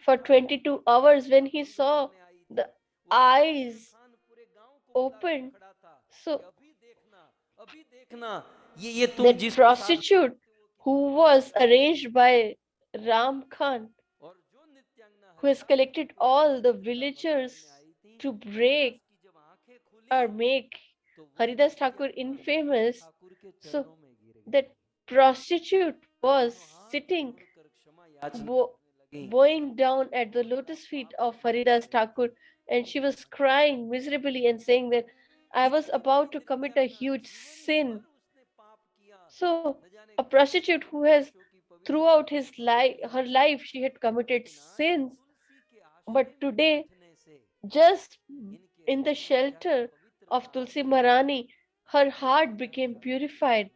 for 22 hours, when he saw the eyes open, so ये तुम that जिसको साथ prostitute who was arranged by Ram Khan, who has collected all the villagers to break or make Haridas Thakur infamous. So that prostitute was sitting याचना bo- करने लगी। bowing down at the lotus feet of Haridas Thakur, and she was crying miserably and saying that I was about to commit a huge sin. उसने पाप किया, So, न जाने a कौन prostitute who has वर्षों की पवित्र throughout his life, her life, she had committed लेकिन आज sins, तुलसी के but आश्रय में today, बैठने से just इनके in the हृदय में जाके shelter of पवित्रता Tulsi Maharani, her heart became purified,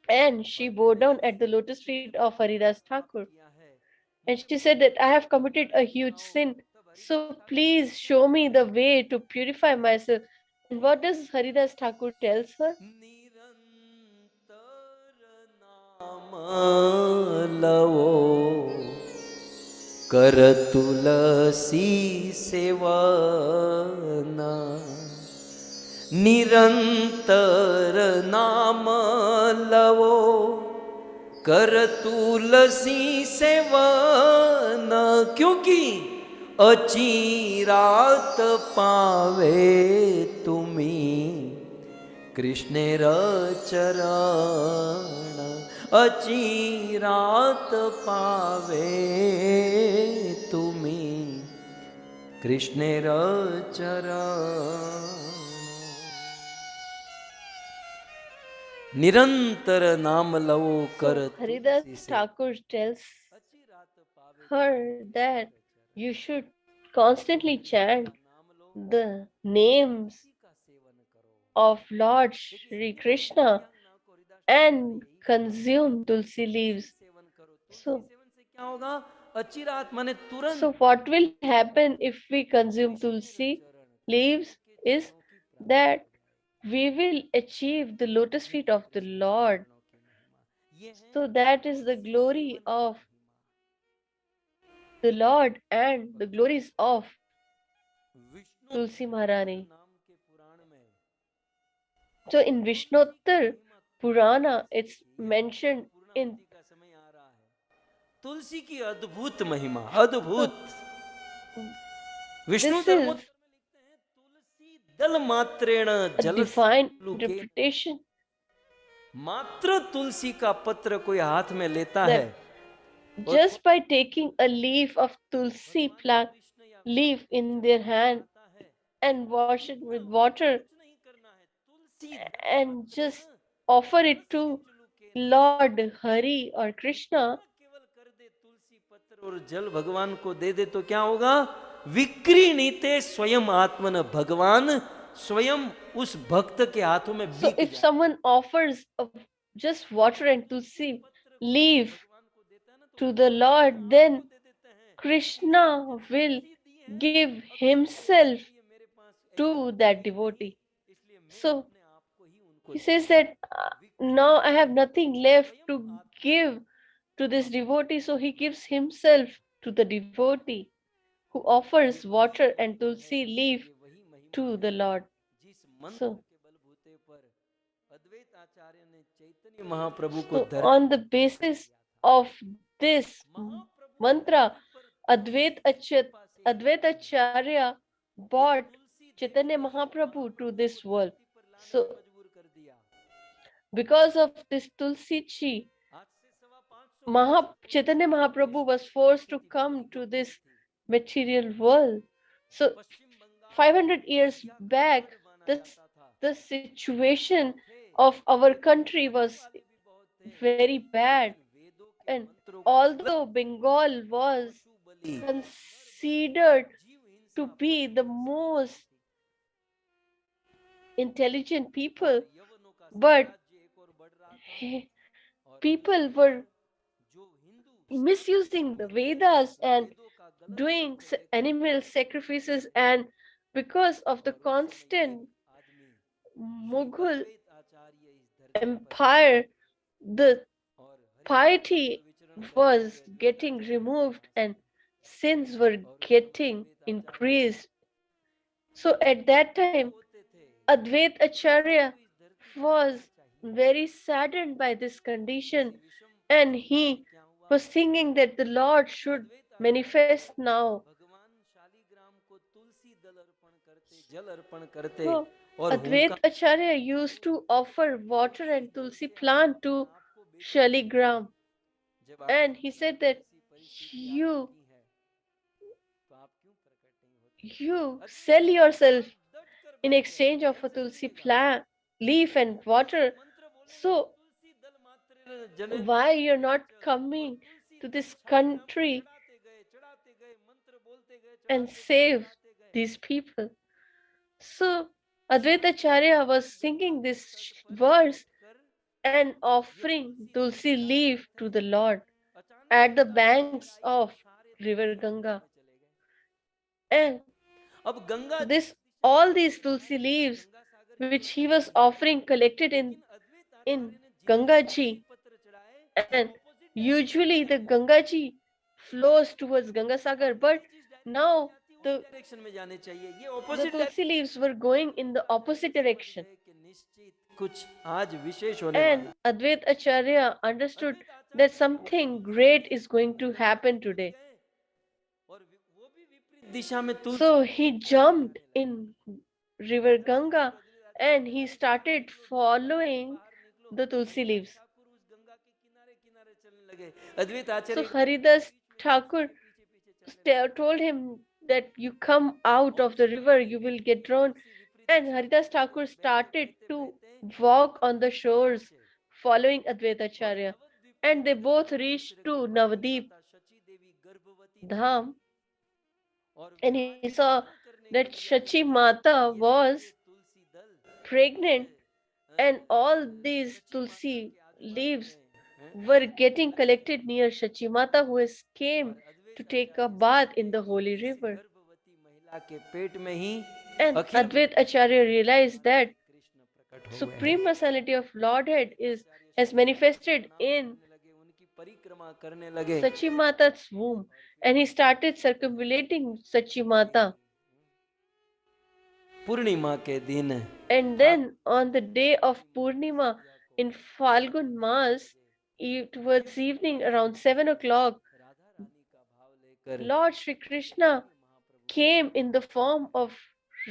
and she bowed down at the lotus feet of Haridas Thakur. किया है। And she said that I have committed a huge sin. So please show me the way to purify myself. And what does Haridas Thakur tells her? निरंतर नाम लवो कर तुलसी सेवना, निरंतर नाम लवो कर तुलसी seven, क्योंकि अचिरात पावे तुम्ही कृष्णेर चरण, अचिरात पावे तुम्ही कृष्णेर चरण। निरंतर नाम लवो कर So तुलसी Haridas से Thakur tells अचिरात पावे her that you should constantly chant the names तुलसी का सेवन करो। of Lord देखिए Shri हिंदी में Krishna दिव्यांगनाओं को हरिदास ठाकुर and यही कहा, consume tulsi तुलसी leaves. सेवन करो। तुलसी So, सेवन से क्या होगा? अचिरात माने तुरंत so what will happen if we consume tulsi leaves is that we will achieve the lotus feet of the Lord. So that is the glory of the Lord and the glories of Vishnu Tulsi Maharani. नाम के पुराण में So in Vishnottar Purana, it's mentioned in पूर्णाहुति का समय आ रहा है। तुलसी की अद्भुत महिमा, अद्भुत। विष्णु this धर्मोत्तर is में लिखते हैं तुलसी दल मात्रेण a जल divine लुके, interpretation मात्र तुलसी का पत्र कोई हाथ में लेता है that just by taking a leaf of tulsi plant leaf in their hand and wash it with water कुछ नहीं करना है, तुलसी and just offer it to Lord Hari or Krishna, केवल कर दे तुलसी पत्र और जल भगवान को दे दे तो क्या होगा? विक्रीणीते स्वयं आत्मन, भगवान स्वयं उस भक्त के हाथों में so बिक if जाए। someone offers just water and tulsi leaf to the Lord, then Krishna will give himself to that devotee. So he says that now I have nothing left to give to this devotee, so he gives himself to the devotee who offers water and tulsi leaf to the Lord. जिस मंत्र So, के बलबूते पर अद्वैत आचार्य ने चैतन्य महाप्रभु को so धर्म on the basis of this mantra, Advaita Acharya brought Chaitanya Mahaprabhu to this world. So, मजबूर कर दिया। because of this Tulsi Chi, आज से 550 Chaitanya Mahaprabhu was forced to come to this material world. So, Paschim Bengal 500 years back, the situation of our country was very bad. And although Bengal was considered to be the most intelligent people, but people were misusing the Vedas and doing animal sacrifices, and because of the constant Mughal empire, the piety was getting removed and sins were getting increased. So at that time, Advait Acharya was very saddened by this condition, and he was thinking that the Lord should manifest now. भगवान शालीग्राम को तुलसी दल अर्पण करते, जल अर्पण करते So और Advait Acharya used to offer water and tulsi plant to Shaligram. जब And आपके he जीवन said में that ऐसी परिस्थिति आ you जाती है तो आप क्यों प्रकट नहीं होते? you Advaita sell Acharya yourself बहुत डट कर in बैठे हैं, exchange of ध्यान a से tulsi सुनिएगा। plant, leaf and water. मंत्र बोलेंगे कि So तुलसी दल मात्र जनन why you're not और coming तुलसी to दल this छात्र हम country चढ़ाते गए मंत्र बोलते गए and चढ़ाते गए save चढ़ाते गए। these people? So Advaita Acharya was singing this verse and offering tulsi leaf to the Lord अचानक at एक the ऐसी लहर banks आई कि of सारे river तुलसी गंगा Ganga. में चले गए। And अब गंगा जिस this दिशा में all बह these रही है tulsi leaves गंगा सागर की which ओर he जा was रही है, offering collected लेकिन अद्वैत in आचार्य ने जितने Ganga तुलसी Ji, पत्र चढ़ाए वो and ऑपोजिट डायरेक्शन में usually the जाने लगे। Ganga Ji flows towards Ganga और Sagar, but लहर जिस डायरेक्शन में now जाती है उस the डायरेक्शन में जाने चाहिए, ये the opposite tulsi direction leaves were going in the opposite direction. गए कि निश्चित कुछ आज विशेष होने And वाला। Advait Acharya understood Advaita that Acharya something Tulsi great के is going to Ganga happen में कूद today. गए और वो भी विपरीत दिशा में तुलसी So के he पत्र jumped चढ़ाने लगे। in river जरा सुनिए Ganga तो अद्वैत आचार्य and बोले he भाई बाहर started निकलो, गंगा सागर से following बाहर निकलो। the tulsi Haridas leaves. Thakur उस गंगा के किनारे किनारे चलने लगे, अद्वैत So आचार्य Haridas बीच में तुलसी Thakur के पीछे पीछे चलने लगे। told him that you come out और of the चलते river, चलते you will देखते get drowned. तुलसी विपरीत And दिशा में Haridas चलने Thakur लगी, बहते started बहते to बहते walk on the नवद्वीप तक shores पहुंचे following Advaita और Acharya. नवद्वीप के And they both तटवर्ती reached क्षेत्र की to पति Navadip माता शची देवी गर्भवती थी Dham, और and he विवाह saw स्नान करने के that लिए आई Shachi थी। Mata ये सारे was तुलसी दल उस pregnant, and all these Shachi माता tulsi के आजू बाजू leaves में हैं? were getting collected near Shachi Mata, who has came और to अद्वैत take a आचार्य समझ bath in गए the कि holy इस river. गर्भवती महिला के पेट में ही And अखिल Advait ब्रह्मांड Acharya के realized that कृष्ण प्रकट हो गए हैं। supreme personality of Lordhead Advaita is Acharya has Shachi माता को manifested प्रणाम in करने लगे, उनकी परिक्रमा करने लगे Sachi Mata's womb, और फिर and he उसी started circumambulating Sachi Mata. पूर्णिमा के दिन And then on the day of Purnima in Falgun Mas, towards evening around 7 o'clock, Radha Rani का भाव लेकर Lord Shri Krishna Mahaprabhu came in the form of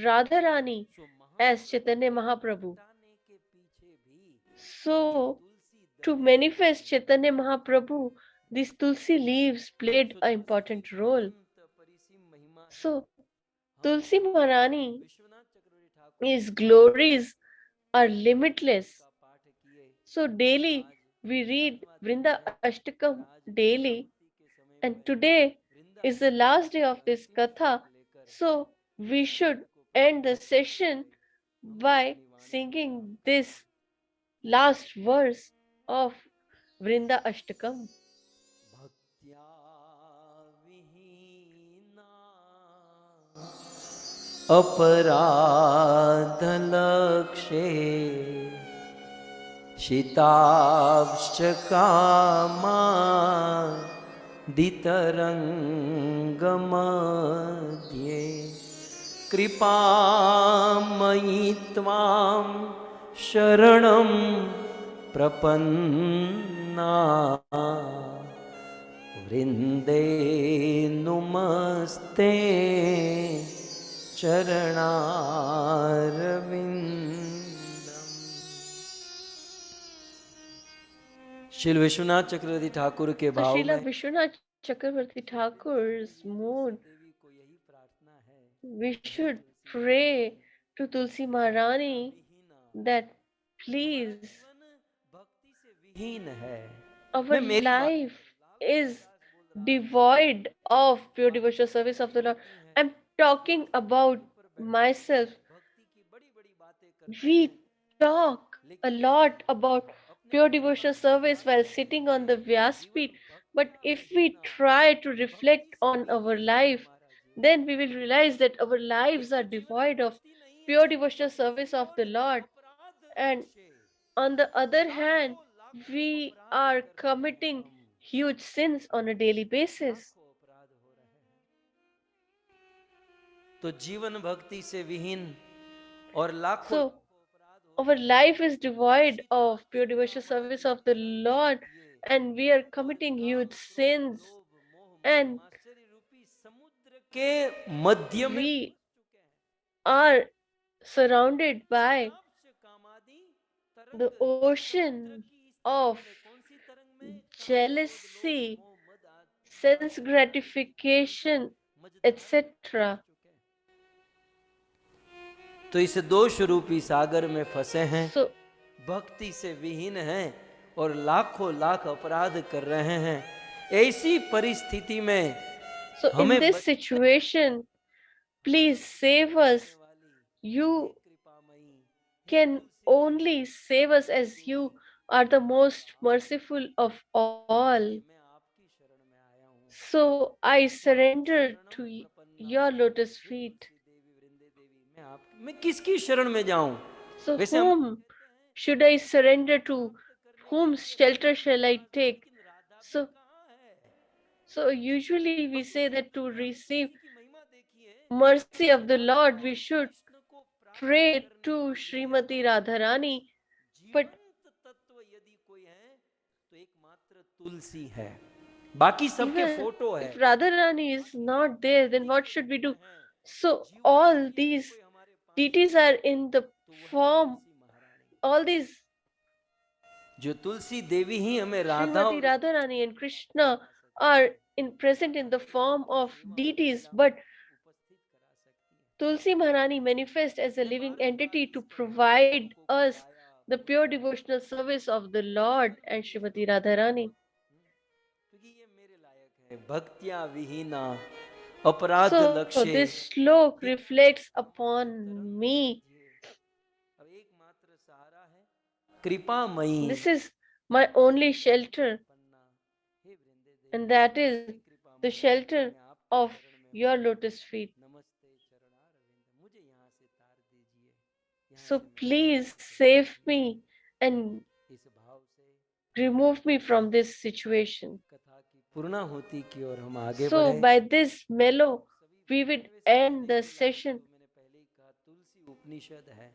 Radharani so as Mahaprabhu Chaitanya को Mahaprabhu. प्रगटाने के पीछे भी ये So, तुलसी to दल manifest Chaitanya Mahaprabhu, these tulsi leaves played so an तुलसी की important role. अनंत परिसीम महिमा है। So, हम Tulsi Maharani, Vishwanath Chakraborty Thakur his ji glories are Mahaprabhu limitless. का पाठ किए So, daily आज we read सातवां दिन Vrinda है और Ashtakam आज daily, समाप्ति के समय and में today Vrinda is the last day of this अंतिम katha. श्लोक लेकर So, we तुलसी should दल को end the प्रकट करते session हुए हम by अपनी वाणी को singing विराम this देंगे। last verse of Vrinda Ashtakam. भक्त्या विहीना अपराधलक्षे शितांश्च कामा दितरङ्गमध्ये कृपामयि त्वां शरणं प्रपन्ना वृन्दे नुमस्ते चरणारविन्दम्। श्री विश्वनाथ चक्रवर्ती ठाकुर के So, भाव Srila में Vishwanath Chakravarti Thakur's mood, देवी को यही प्रार्थना है, we should pray to Tulsi Maharani that please, भक्ति से विहीन है। our मैं मेरी बात life is devoid of pure devotional service of the Lord. I'm talking about myself. भक्ति की बड़ी-बड़ी बातें करते We हैं, talk a lot about pure devotional service while sitting on the Vyaspeeth, but if we try to reflect on our life, then we will realize that our lives are devoid of pure devotional service of the Lord. And on the other hand, we are committing huge sins on a daily basis. लाखों अपराध हो रहे हैं। तो जीवन भक्ति से विहीन और लाखों So, our life is devoid of pure devotional service of the Lord, and we are committing huge sins, and के मध्य में we are surrounded by the ocean of jealousy, sense gratification, etc. तो इस दोष रूपी सागर में फंसे हैं, So, भक्ति से विहीन हैं और लाखों लाख अपराध कर रहे हैं। ऐसी परिस्थिति में so in हमें this situation, please save us. You can only save us as you are the most merciful of all. मैं आपकी शरण में आया हूँ। So I surrender to your lotus feet. मैं किसकी शरण में जाऊं? So वैसे हम whom should I surrender to? Whom's shelter shall I take? So usually we say that to receive mercy of the Lord, we should pray to Srimati Radharani. But तत्व यदि कोई है तो एकमात्र तुलसी है, बाकी सबके even फोटो है। if Radharani is not there, then what should we do? So all these deities are in the form, all these जो तुलसी देवी ही हमें Radha Srimati Radharani and Krishna are present in the form of deities, but Tulsi Maharani manifests as a living entity to provide us the pure devotional service of the Lord and Srimati Radharani. भक्तिया विहीना अपराध So लक्ष्य this slok reflects upon me. अब एकमात्र सहारा है कृपामयी, This is my only shelter, and that is the shelter of your lotus feet. मुझे यहाँ से तार दीजिए। So please save me and इस भाव से remove me from this situation. कथा की पूर्णाहुति की ओर हम आगे So बढ़े। by this mellow, we would end the session. मैंने पहले ही कहा तुलसी उपनिषद है,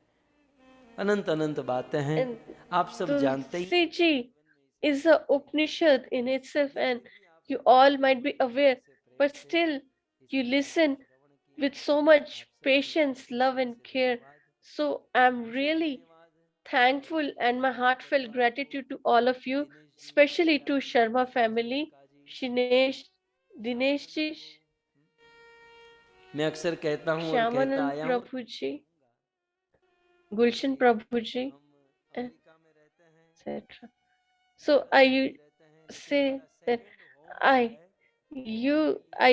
अनंत अनंत बातें हैं, And आप सब जानते ही। Tulsi Ji is a Upanishad in itself, and you all might be aware, but still you listen with so much patience, love, and care. So I'm really thankful, and my heartfelt gratitude to all of you, especially to Sharma family, Shinesh, Dinesh Ji, मैं अक्सर कहता हूँ और कहता Shyamanand आया हूँ, Prabhu Ji, Gulshan Prabhu Ji, America में रहते हैं, etc. So I say that I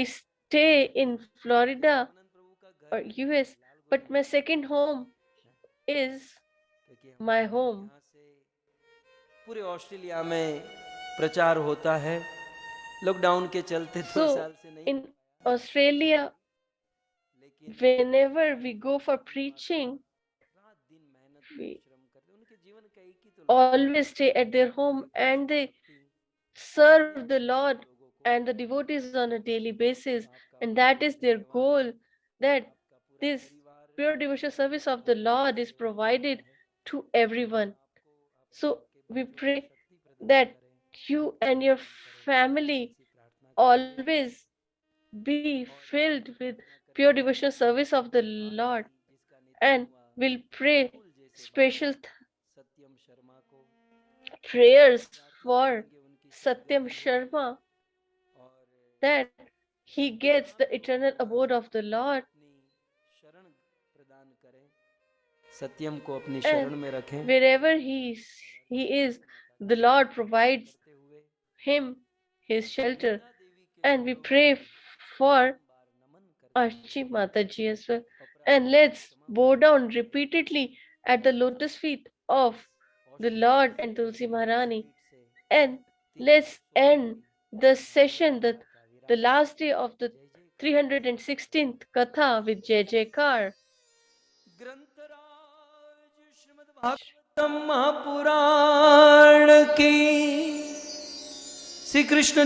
stay in Florida or US, but my second home is my home. पूरे ऑस्ट्रेलिया में प्रचार होता है, लॉकडाउन के चलते 2 So साल से नहीं, in Australia, whenever we go for preaching, रात दिन मेहनत we परिश्रम करते हैं, उनके जीवन का एक ही तो always stay at their home and they serve the Lord and the devotees on a daily basis, and that is their goal, that this pure devotional service of the Lord is provided to everyone. So we pray that you and your family always be filled with pure devotional service of the Lord, and we'll pray special सत्यम शर्मा को prayers for Satyam Sharma that he gets the eternal abode of the Lord, अपनी शरण प्रदान करें, सत्यम को अपनी and शरण में रखें। wherever he is, the Lord provides him his shelter. And we pray for Archie Mataji as well. And let's bow down repeatedly at the lotus feet of the Lord and Tulsi Maharani. And let's end the session, the last day of the 316th Katha with Jai Jaikar. ग्रंथराज Shrimad Bhagavatam Mahapuran की श्री कृष्ण